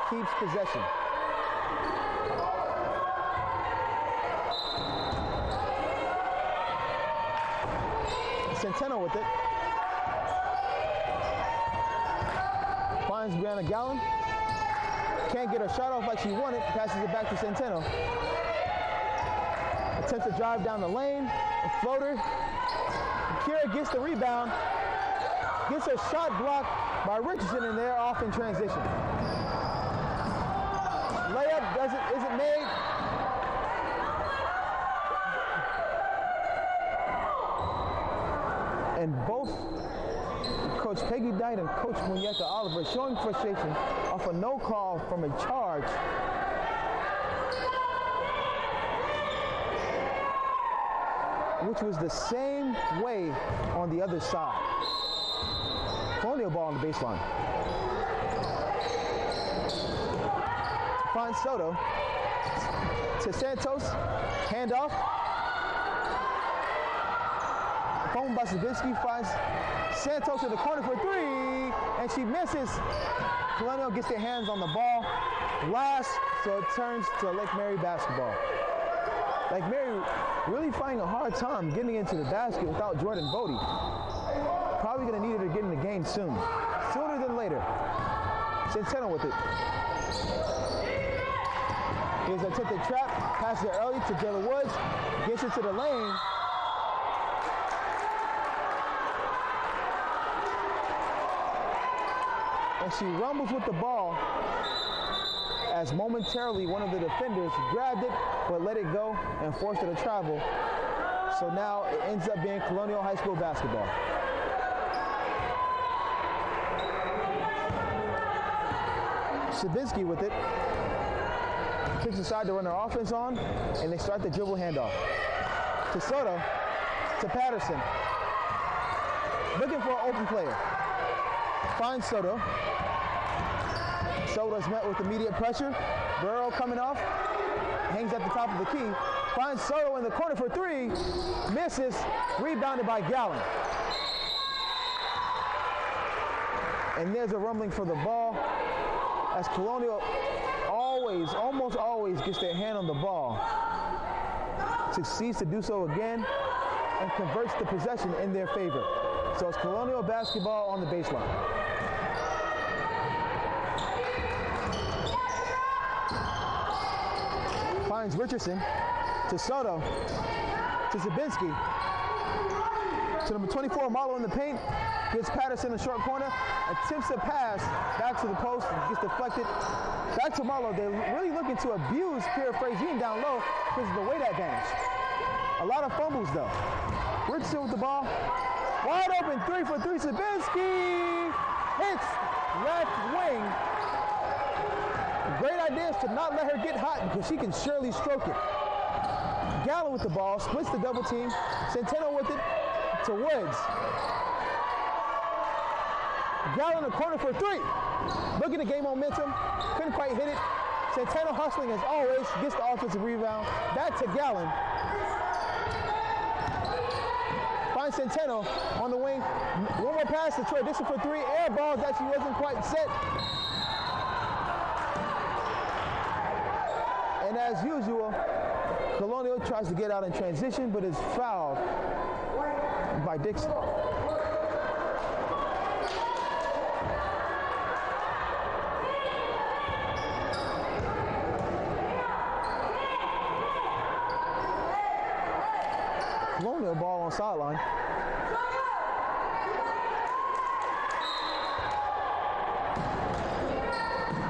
keeps possession. Centeno with it. Finds Brianna Gallen. Can't get her shot off like she wanted. Passes it back to Centeno. Attempts to drive down the lane. A floater. Kira gets the rebound. Gets a shot blocked by Richardson, and they're off in transition. Layup isn't made. And both Coach Peggy Dyke and Coach Muñeca Oliver showing frustration off a no call from a charge. Which was the same way on the other side. Colonial ball on the baseline. Finds Soto to Santos. Handoff. Phone by Zabinski finds Santos in the corner for three, and she misses. Colonial gets their hands on the ball last, so it turns to Lake Mary basketball. Lake Mary really finding a hard time getting into the basket without Jordan Bodie. Probably going to need her to get in the game soon. Sooner than later. Centeno with it. Here's an attempted trap. Passes it early to Jayla Woods. Gets into the lane. And she rumbles with the ball as momentarily one of the defenders grabbed it but let it go and forced her to travel. So now it ends up being Colonial High School basketball. Zabinski with it. Kicks aside to run their offense on, and they start the dribble handoff. To Soto, to Patterson. Looking for an open player. Finds Soto. Soto's met with immediate pressure. Burrow coming off. Hangs at the top of the key. Finds Soto in the corner for three. Misses. Rebounded by Gallen. And there's a rumbling for the ball as Colonial almost always gets their hand on the ball. Succeeds to do so again and converts the possession in their favor. So it's Colonial basketball on the baseline. Finds Richardson to Soto to Zabinski to number 24 Marlowe in the paint. Gets Patterson in the short corner, attempts a pass back to the post, gets deflected. Back to Marlowe. They're really looking to abuse Kira Frazine down low because of the weight advantage. A lot of fumbles though. Richardson with the ball. Wide open 3 for 3. Zabinski hits left wing. The great idea is to not let her get hot because she can surely stroke it. Gallen with the ball, splits the double team. Centeno with it to Woods. Gallen in the corner for three. Looking to gain momentum. Couldn't quite hit it. Centeno hustling as always. Gets the offensive rebound. Back to Gallen. Finds Centeno on the wing. One more pass to Troy Dixon for three. Air ball that she wasn't quite set. And as usual, Colonial tries to get out in transition, but is fouled by Dixon. Colonial ball on sideline.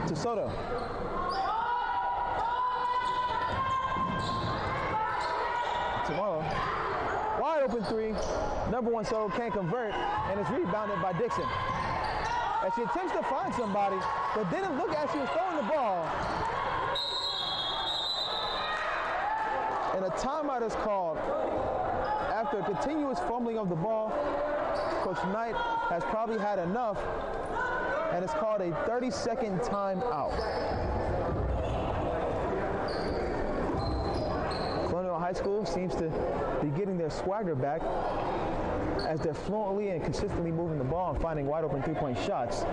To Soto. Tomorrow. Wide open three. Number one Soto can't convert, and it's rebounded by Dixon. As she attempts to find somebody, but didn't look as she was throwing the ball. And a timeout is called. After a continuous fumbling of the ball, Coach Knight has probably had enough and it's called a 30-second timeout. Colonial High High School seems to be getting their swagger back as they're fluently and consistently moving the ball and finding wide open three-point shots.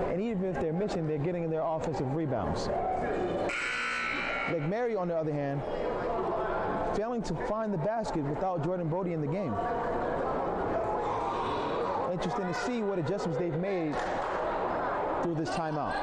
And even if they're missing, they're getting their offensive rebounds. Lake Mary, on the other hand, failing to find the basket without Jordan Bodie in the game. Interesting to see what adjustments they've made through this timeout.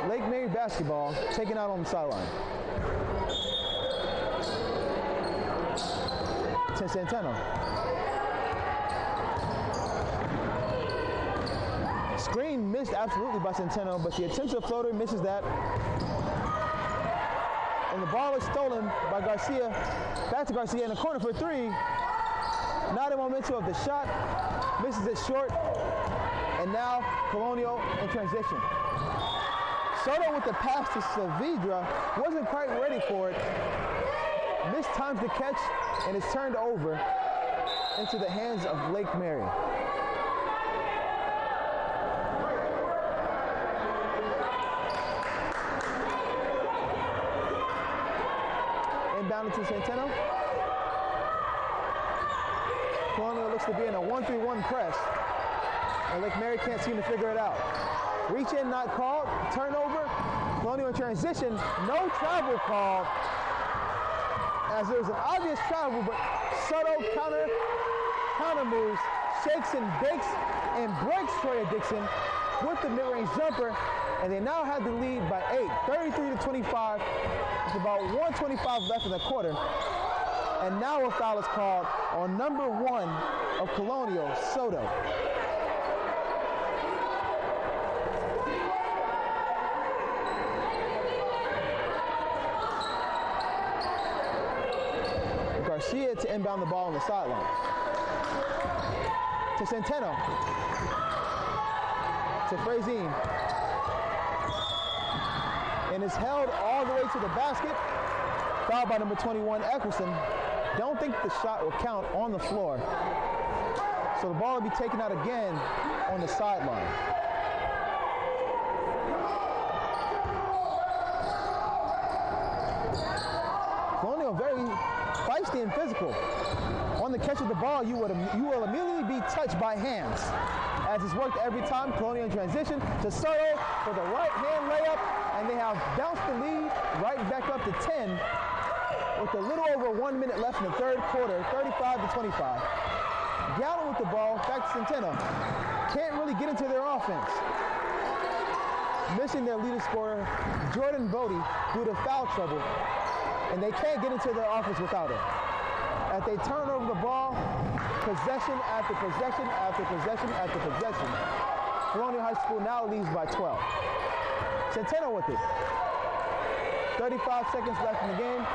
Lake Mary basketball taken out on the sideline. To Centeno. Screen missed absolutely by Centeno, but the attempted floater misses that. And the ball is stolen by Garcia. Back to Garcia in the corner for three. Not a memento of the shot. Misses it short. And now Colonial in transition. Soto with the pass to Saavedra, wasn't quite ready for it. Mistimes the catch and is turned over into the hands of Lake Mary. Inbound to Centeno. Colonial looks to be in a 1-3-1 press, and Lake Mary can't seem to figure it out. Reach in, not called. Turnover. Colonial in transition. No travel called, as there was an obvious travel, but Soto counter moves, shakes and bakes and breaks Troy Dixon with the mid-range jumper, and they now have the lead by 8, 33-25. With about 1:25 left in the quarter, and now a foul is called on number 1 of Colonial, Soto. Garcia to inbound the ball on the sideline. To Centeno. To Frazeen. And is held all the way to the basket. Fouled by number 21, Eccleston. Don't think the shot will count on the floor. So the ball will be taken out again on the sideline. Colonial very feisty and physical. On the catch of the ball, you will immediately be touched by hands. As it's worked every time, Colonial in transition to Soto for the right hand layup, and they have bounced the lead right back up to 10 with a little over 1 minute left in the third quarter, 35-25. Gallen with the ball, back to Centeno. Can't really get into their offense. Missing their leading scorer, Jordan Bodie, due to foul trouble, and they can't get into their offense without it. As they turn over the ball, possession after possession after possession after possession, Colonial High School now leads by 12. Centeno with it. 35 seconds left in the game.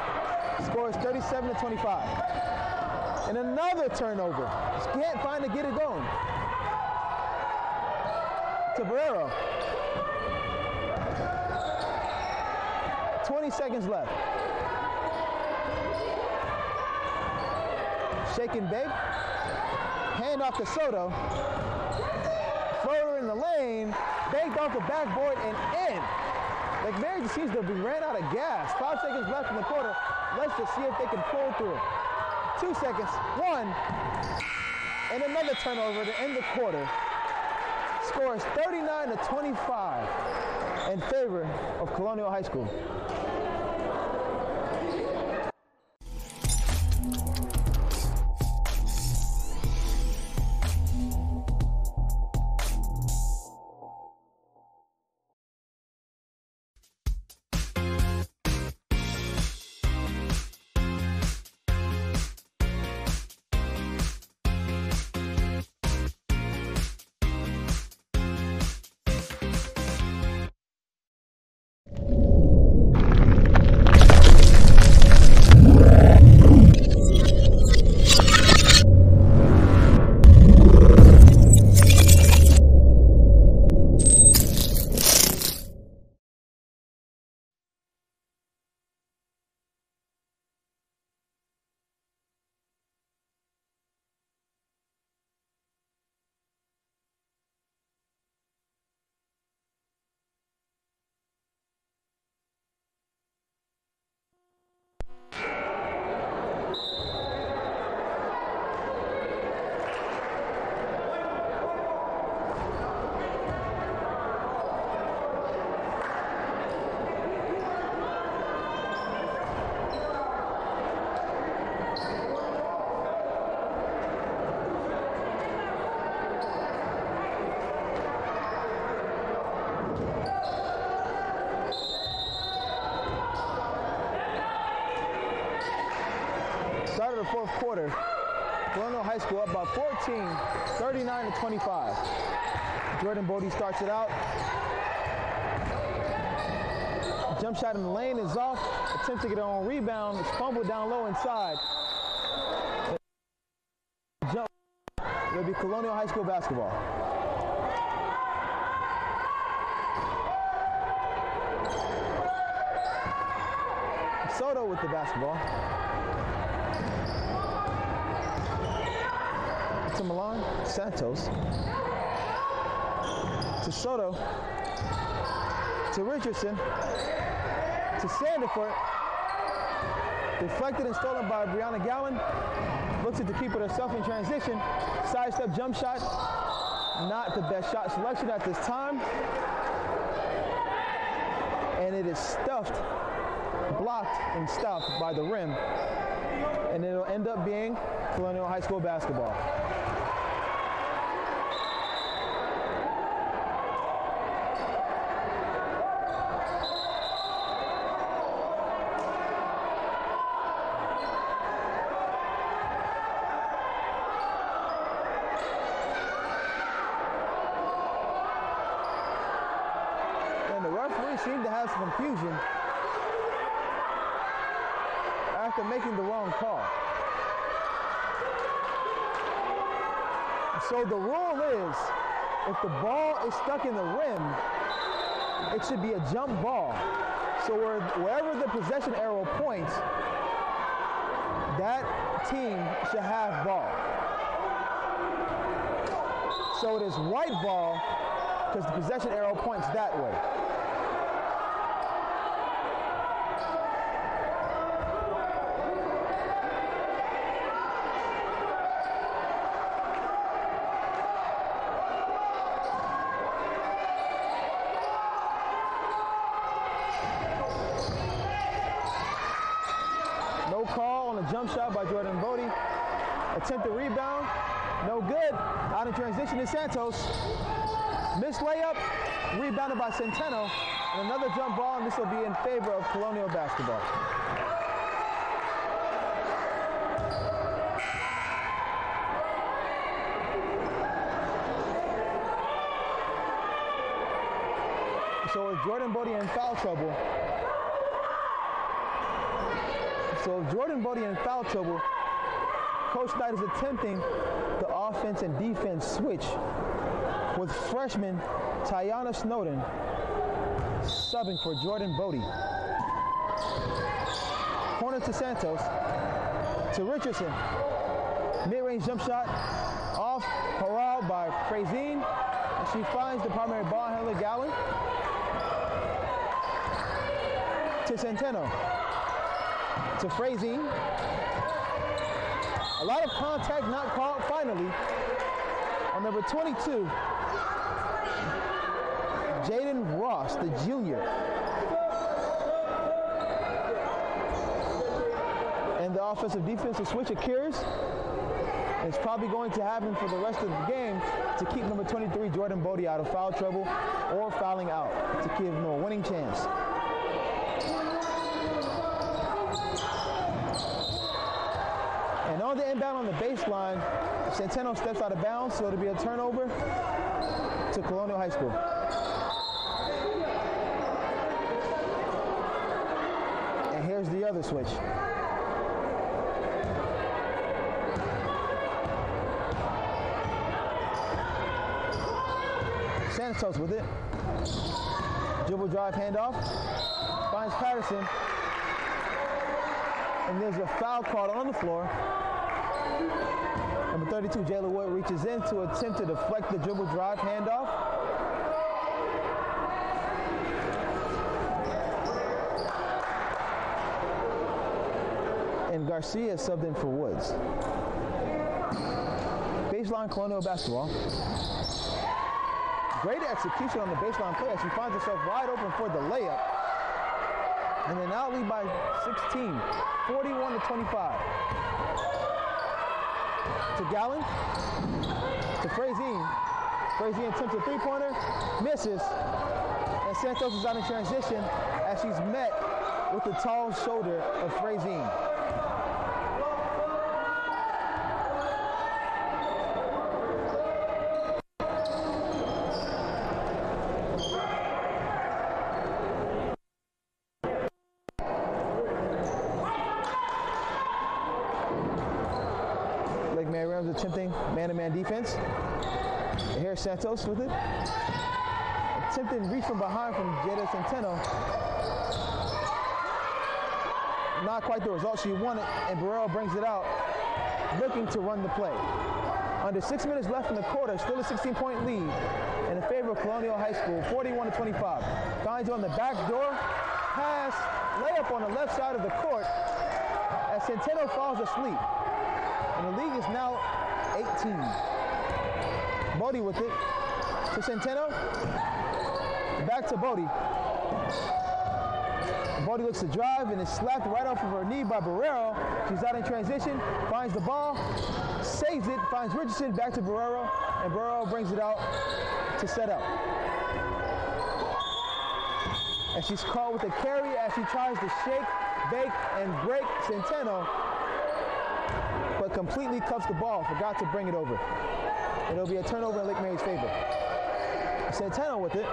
Score is 37-25. And another turnover. Just can't find to get it going. To Barrero. 20 seconds left. Shake and bake. Hand off to Soto. Floater in the lane. Baked off the backboard and in. Like Mary just seems to be ran out of gas. 5 seconds left in the quarter. Let's just see if they can pull through. 2 seconds. 1. And another turnover to end the quarter. Score is 39-25 in favor of Colonial High School. Start of the fourth quarter. Colonial High School up by 14, 39-25. Jordan Bodie starts it out. Jump shot in the lane is off. Attempt to get on rebound. It's fumbled down low inside. Jump. It'll be Colonial High School basketball. Soto with the basketball. To Milan Santos. To Soto. To Richardson. To Sandiford. Deflected and stolen by Brianna Gallen. Looks at the keeper herself in transition. Sidestep jump shot. Not the best shot selection at this time. And it is stuffed, blocked and stopped by the rim. And it'll end up being Colonial High School basketball. Seemed to have some confusion after making the wrong call. So the rule is, if the ball is stuck in the rim, it should be a jump ball. So wherever the possession arrow points, that team should have ball. So it is white ball because the possession arrow points that way. Jump shot by Jordan Bodie. Attempted rebound. No good. Out in transition is Santos. Missed layup. Rebounded by Centeno. And another jump ball, and this will be in favor of Colonial basketball. So with Jordan Bodie in foul trouble, Coach Knight is attempting the offense and defense switch with freshman Tiana Snowden subbing for Jordan Bodie. Corner to Santos, to Richardson. Mid-range jump shot off, corralled by Frazine, and she finds the primary ball handler, Gallen. To Centeno. To Frazine. A lot of contact not called finally on number 22, Jaden Ross, the junior. And the offensive defensive switch occurs. It's probably going to happen for the rest of the game to keep number 23, Jordan Bodie, out of foul trouble or fouling out to give him a winning chance. And on the inbound on the baseline, Centeno steps out of bounds, so it'll be a turnover to Colonial High School. And here's the other switch. Santos with it. Dribble drive handoff. Finds Patterson. And there's a foul called on the floor. Number 32, Jayla Wood, reaches in to attempt to deflect the dribble drive handoff. And Garcia subbed in for Woods. Baseline Colonial basketball. Great execution on the baseline play as she finds herself wide open for the layup. And then now lead by 16, 41-25. To Gallen, to Frazine. Frazine attempts a three-pointer, misses, and Santos is out in transition as she's met with the tall shoulder of Frazine. attempting man-to-man defense. And here's Santos with it. Attempting reach from behind from Jada Centeno. Not quite the result she wanted, and Barrero brings it out, looking to run the play. Under 6 minutes left in the quarter, still a 16-point lead in favor of Colonial High School, 41-25. Finds on the back door, pass, layup on the left side of the court as Centeno falls asleep. And the league is now 18. Bodie with it to Centeno. Back to Bodie. Bodie looks to drive and is slapped right off of her knee by Barrero. She's out in transition, finds the ball, saves it, finds Richardson, back to Barrero, and Barrero brings it out to set up. And she's caught with a carry as she tries to shake, bake, and break Centeno, but completely cuffs the ball, forgot to bring it over. It'll be a turnover in Lake Mary's favor. Centeno with it.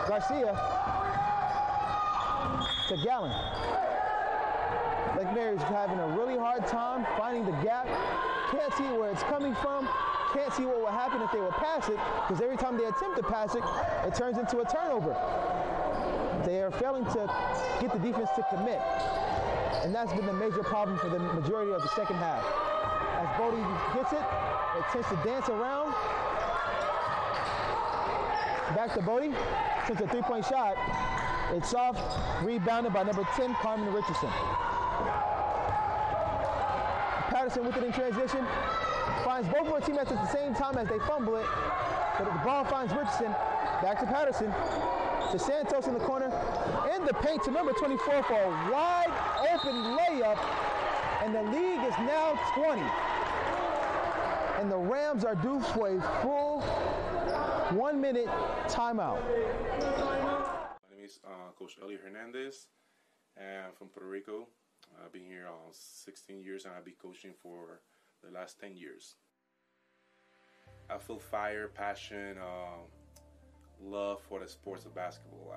Garcia to Gallen. Lake Mary's having a really hard time finding the gap. Can't see where it's coming from. Can't see what will happen if they will pass it, because every time they attempt to pass it, it turns into a turnover. They are failing to get the defense to commit. And that's been the major problem for the majority of the second half. As Bodie gets it, it tends to dance around. Back to Bodie. Since a three-point shot, it's off, rebounded by number 10, Carmen Richardson. Patterson with it in transition, finds both of her teammates at the same time as they fumble it, but the ball finds Richardson. Back to Patterson, to Santos in the corner, in the paint to number 24 for a wide open layup, and the league is now 20. And the Rams are due for a full 1 minute timeout. My name is Coach Elliot Hernandez. I'm from Puerto Rico. I've been here 16 years, and I've been coaching for the last 10 years. I feel fire, passion, love for the sports of basketball.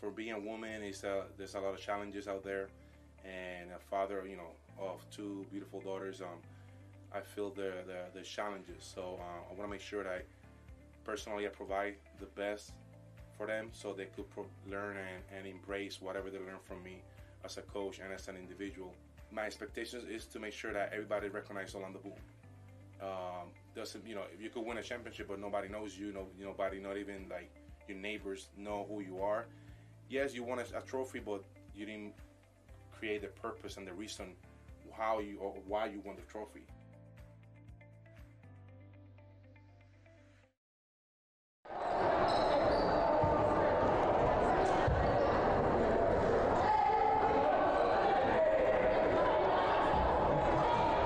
For being a woman, there's a lot of challenges out there, and a father, of two beautiful daughters. I feel the challenges, so I want to make sure that personally I provide the best for them, so they could learn and embrace whatever they learn from me as a coach and as an individual. My expectations is to make sure that everybody recognizes Orlando Boom. Doesn't if you could win a championship but nobody knows you, nobody, not even like your neighbors know who you are. Yes, you won a trophy, but you didn't create the purpose and the reason why you won the trophy.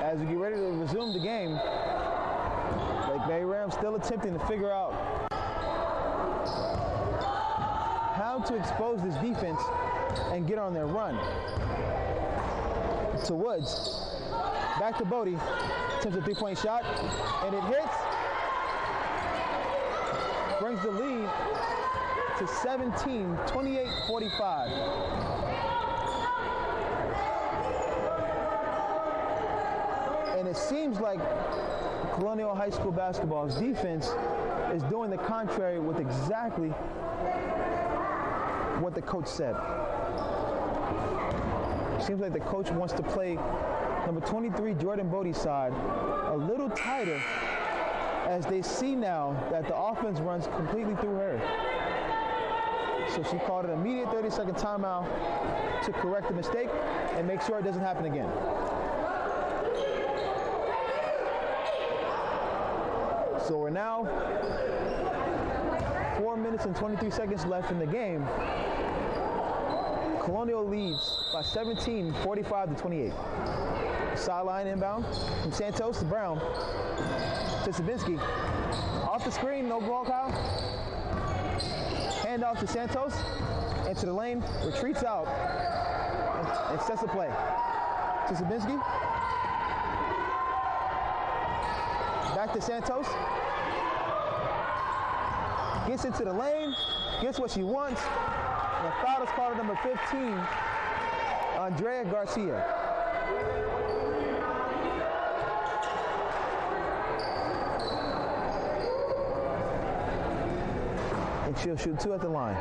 As we get ready to resume the game, Lake Mary Rams still attempting to figure out how to expose this defense and get on their run. To Woods, back to Bodie, attempts a three-point shot, and it hits. Brings the lead to 17, 28-45. And it seems like Colonial High School basketball's defense is doing the contrary with exactly what the coach said. Seems like the coach wants to play number 23 Jordan Bodie's side a little tighter, as they see now that the offense runs completely through her. So she called an immediate 30-second timeout to correct the mistake and make sure it doesn't happen again. So we're now 4 minutes and 23 seconds left in the game. Colonial leads by 17, 45-28. Sideline inbound from Santos to Brown to Sabinski. Off the screen, no ball, Kyle. Hand off to Santos, into the lane, retreats out, and sets the play. To Sabinski. Back to Santos. Gets into the lane, gets what she wants, and a foul is called on number 15, Andrea Garcia. And she'll shoot 2 at the line.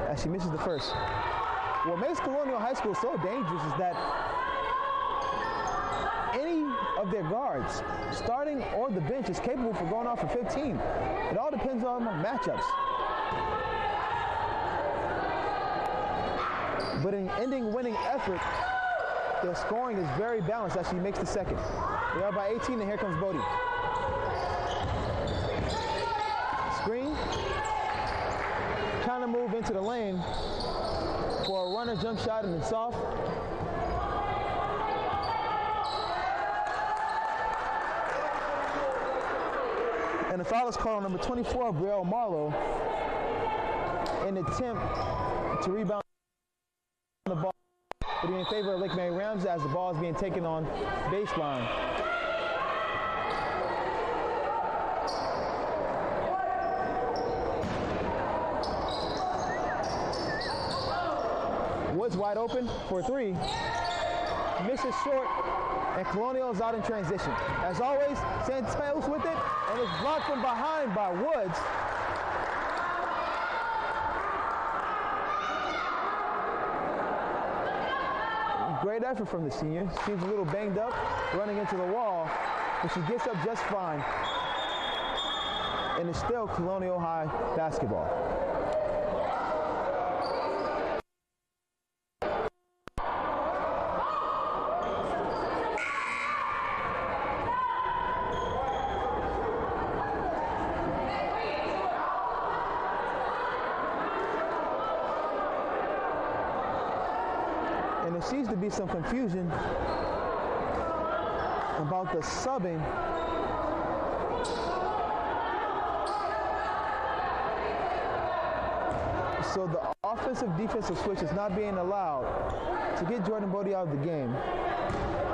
As she misses the first. What makes Colonial High School so dangerous is that any of their guards, starting or the bench, is capable for going off for 15. It all depends on matchups. But in ending winning effort, their scoring is very balanced as she makes the second. They are by 18, and here comes Bodie. Screen. Trying to move into the lane for a runner jump shot, and it's off. And the foul is called on number 24, Brielle Marlowe, in an attempt to rebound the ball, but in favor of Lake Mary Rams as the ball is being taken on baseline. Woods wide open for 3. Misses short, and Colonial is out in transition. As always, Santos with it, and it's blocked from behind by Woods. Great effort from the senior. She's a little banged up, running into the wall, but she gets up just fine. And it's still Colonial High basketball. And there seems to be some confusion about the subbing. So the offensive-defensive switch is not being allowed to get Jordan Bodie out of the game.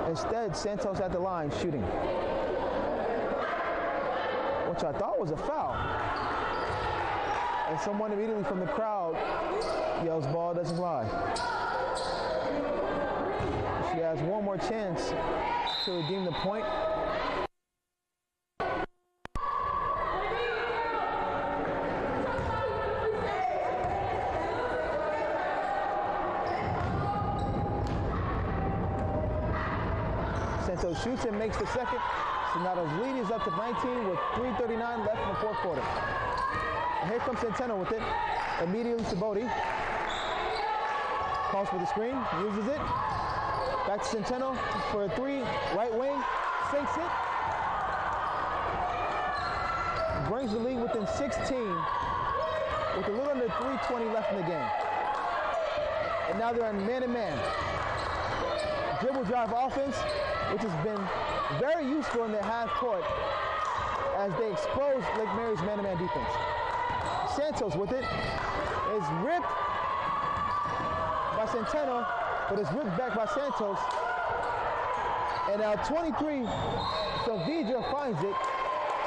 Instead, Santos at the line shooting, which I thought was a foul. And someone immediately from the crowd yells, "Ball doesn't lie." She has one more chance to redeem the point. Santos shoots and makes the second. Sonato's lead is up to 19 with 3:39 left in the fourth quarter. And here comes Centeno with it. Immediately to Bodie. Calls for the screen, uses it. Back to Centeno for a 3, right wing, sinks it. Brings the lead within 16 with a little under 3:20 left in the game. And now they're on man-to-man. Dribble drive offense, which has been very useful in their half court as they expose Lake Mary's man-to-man defense. Santos with it is ripped by Centeno, but it's ripped back by Santos. And now 23, Sylvidra finds it,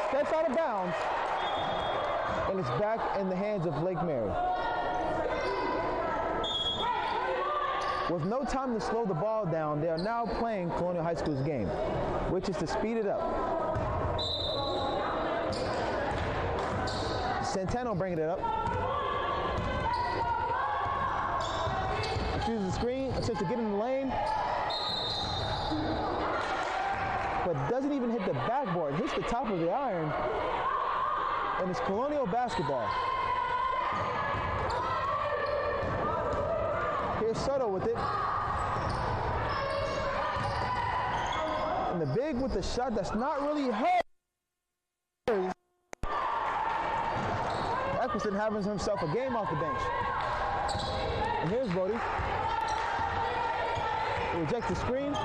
steps out of bounds, and it's back in the hands of Lake Mary. With no time to slow the ball down, they are now playing Colonial High School's game, which is to speed it up. Centeno bringing it up. Uses the screen, attempts to get in the lane, but doesn't even hit the backboard. Hits the top of the iron, and it's Colonial basketball. Here's Soto with it. And the big with the shot that's not really hurt. Eccleston having himself a game off the bench. And here's Bodie. He rejects the screen.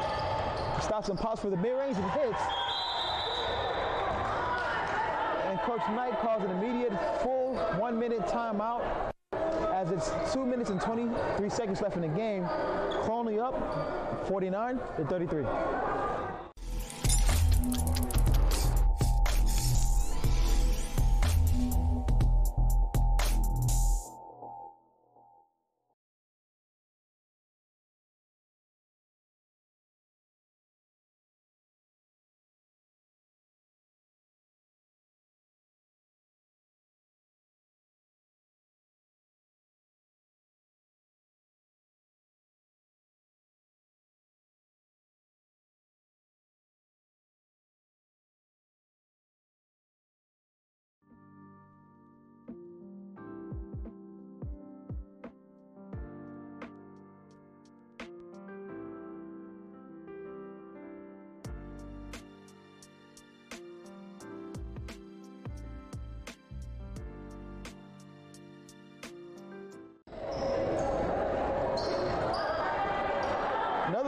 Stops and pops for the mid-range and hits. And Coach Knight calls an immediate full 1-minute timeout as it's 2 minutes and 23 seconds left in the game. Colonial up 49-33.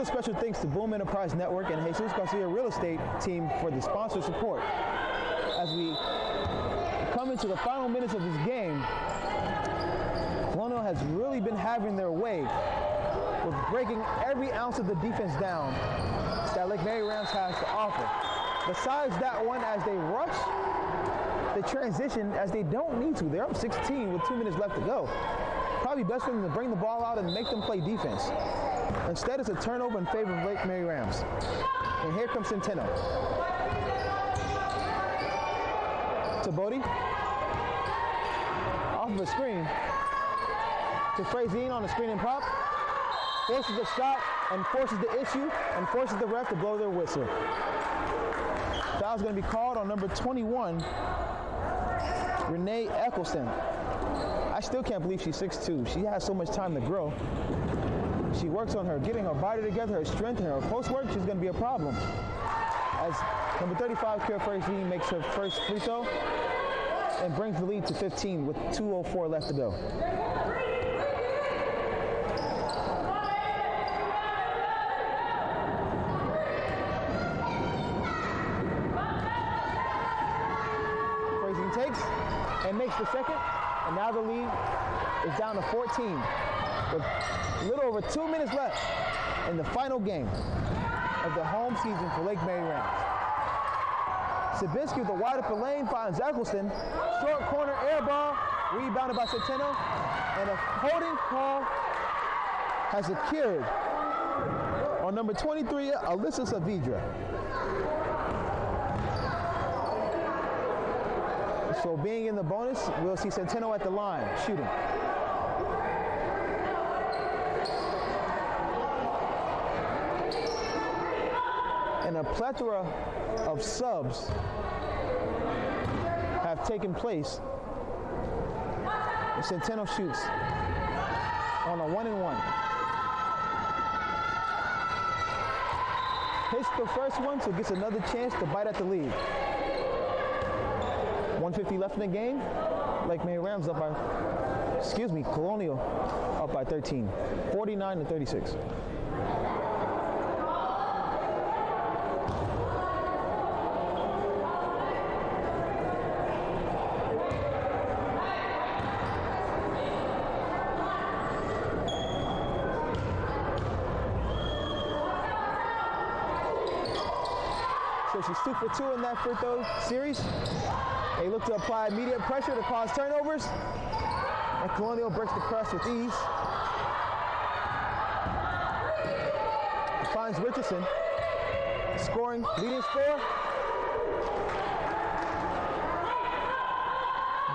Another special thanks to Boom Enterprise Network and Jesus Garcia Real Estate team for the sponsor support. As we come into the final minutes of this game, Colonial has really been having their way with breaking every ounce of the defense down that Lake Mary Rams has to offer. Besides that one, as they rush the transition, as they don't need to. They're up 16 with 2 minutes left to go. Probably best for them to bring the ball out and make them play defense. Instead, it's a turnover in favor of Lake Mary Rams. And here comes Centeno. To Bodie. Off of a screen. To Frazine on the screen and pop. Forces the shot and forces the issue and forces the ref to blow their whistle. Foul's going to be called on number 21, Renee Eccleston. I still can't believe she's 6'2". She has so much time to grow. She works on her getting her body together, her strength, and her post work. She's going to be a problem. As number 35, Kira Frazine, makes her first free throw and brings the lead to 15 with 2:04 left to go. Frazine takes and makes the second, and now the lead is down to 14 with a little over 2 minutes left in the final game of the home season for Lake Mary Rams. Sabinski with the wide open lane finds Eccleston. Short corner air ball, rebounded by Centeno, and a holding call has occurred on number 23, Alyssa Saavedra. So being in the bonus, we'll see Centeno at the line, shooting. And a plethora of subs have taken place. And Centeno shoots on a 1-and-1. Hits the first one, so gets another chance to bite at the lead. 1:50 left in the game. Lake Mary Rams up by, Colonial up by 13, 49-36. So she's 2 for 2 in that free throw series. They look to apply immediate pressure to cause turnovers. And Colonial breaks the press with ease. Finds Richardson. Scoring, leading scorer.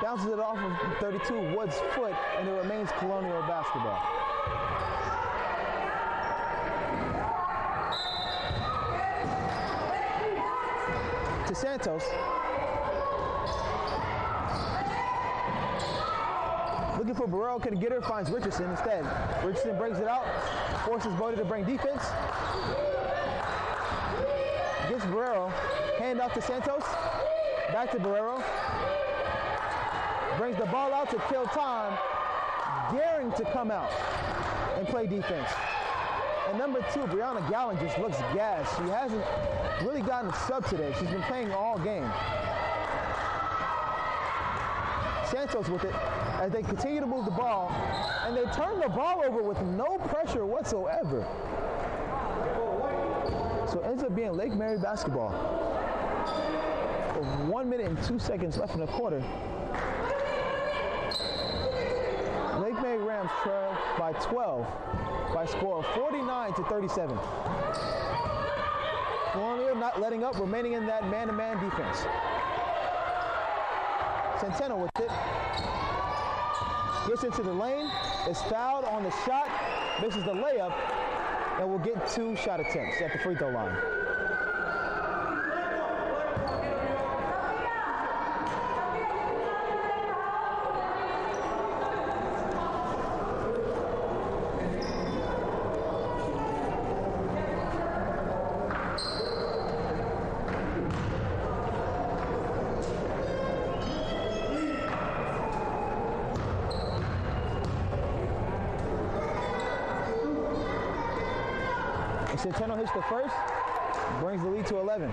Bounces it off of 32, Wood's foot, and it remains Colonial basketball. To Santos. Looking for Barrero, couldn't get her, finds Richardson instead. Richardson brings it out, forces Bodie to bring defense. Gets Barrero, hand off to Santos, back to Barrero. Brings the ball out to kill time, daring to come out and play defense. And number 2, Brianna Gowan, just looks gassed. She hasn't really gotten a sub today. She's been playing all game. Santos with it as they continue to move the ball, and they turn the ball over with no pressure whatsoever. So it ends up being Lake Mary basketball. With 1 minute and 2 seconds left in the quarter. Lake Mary Rams trail by 12 by a score of 49-37. Colonial not letting up, remaining in that man-to-man defense. Centeno with it. Gets into the lane, is fouled on the shot, misses the layup, and will get 2 shot attempts at the free throw line. Centeno hits the first, brings the lead to 11.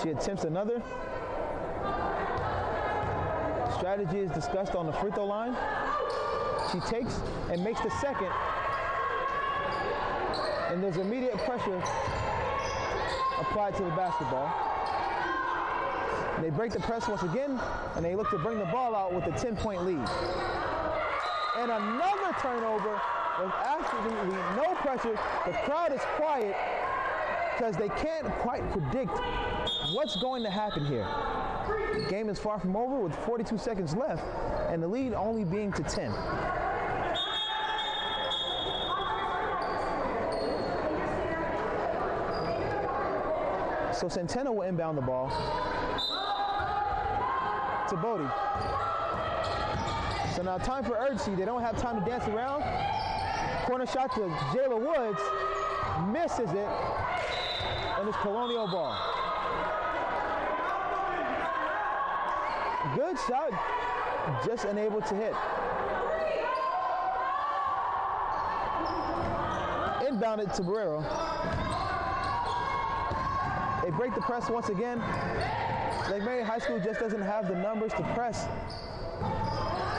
She attempts another. Strategy is discussed on the free throw line. She takes and makes the second. And there's immediate pressure applied to the basketball. They break the press once again, and they look to bring the ball out with a 10-point lead. And another turnover with absolutely no pressure. The crowd is quiet because they can't quite predict what's going to happen here. The game is far from over with 42 seconds left, and the lead only being to 10. So Centeno will inbound the ball to Bodie. So now time for urgency. They don't have time to dance around. Corner shot to Jayla Woods. Misses it. And it's Colonial ball. Good shot. Just unable to hit. Inbounded to Barrero. They break the press once again. Lake Marion High School just doesn't have the numbers to press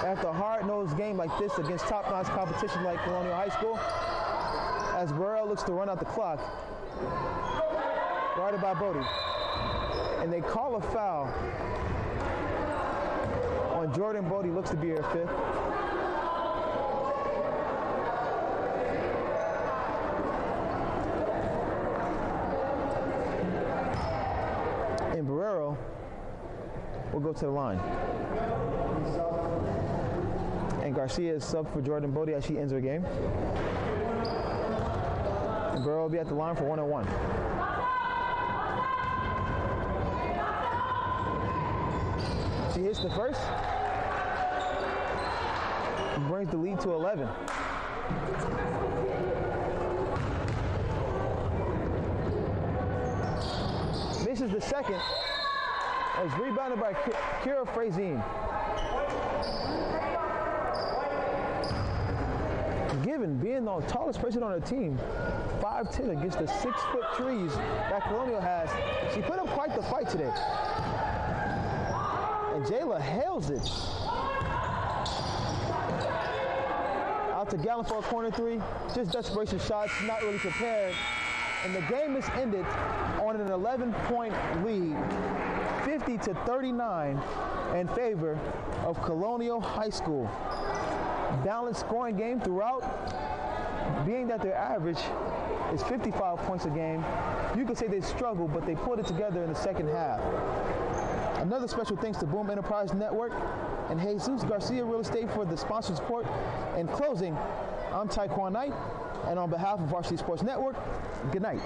after a hard-nosed game like this against top-notch competition like Colonial High School. As Burrell looks to run out the clock, guarded by Bodie. And they call a foul on Jordan Bodie, looks to be her fifth. And Barrero will go to the line. And Garcia is sub for Jordan Bodie as she ends her game. And Barrero will be at the line for 1-on-1. She hits the first. And brings the lead to 11. Misses the second. It's rebounded by Kira Frazine. Given being the tallest person on the team, 5'10" against the 6-foot trees that Colonial has, she put up quite the fight today. And Jayla hails it. Out to Gallen for a corner three. Just desperation shots, not really prepared. And the game is ended on an 11-point lead, 50-39 in favor of Colonial High School. Balanced scoring game throughout, being that their average is 55 points a game. You could say they struggled, but they put it together in the second half. Another special thanks to Boom Enterprise Network and Jesus Garcia Real Estate for the sponsor support. In closing, I'm Taekwon Knight, and on behalf of Varsity Sports Network, good night.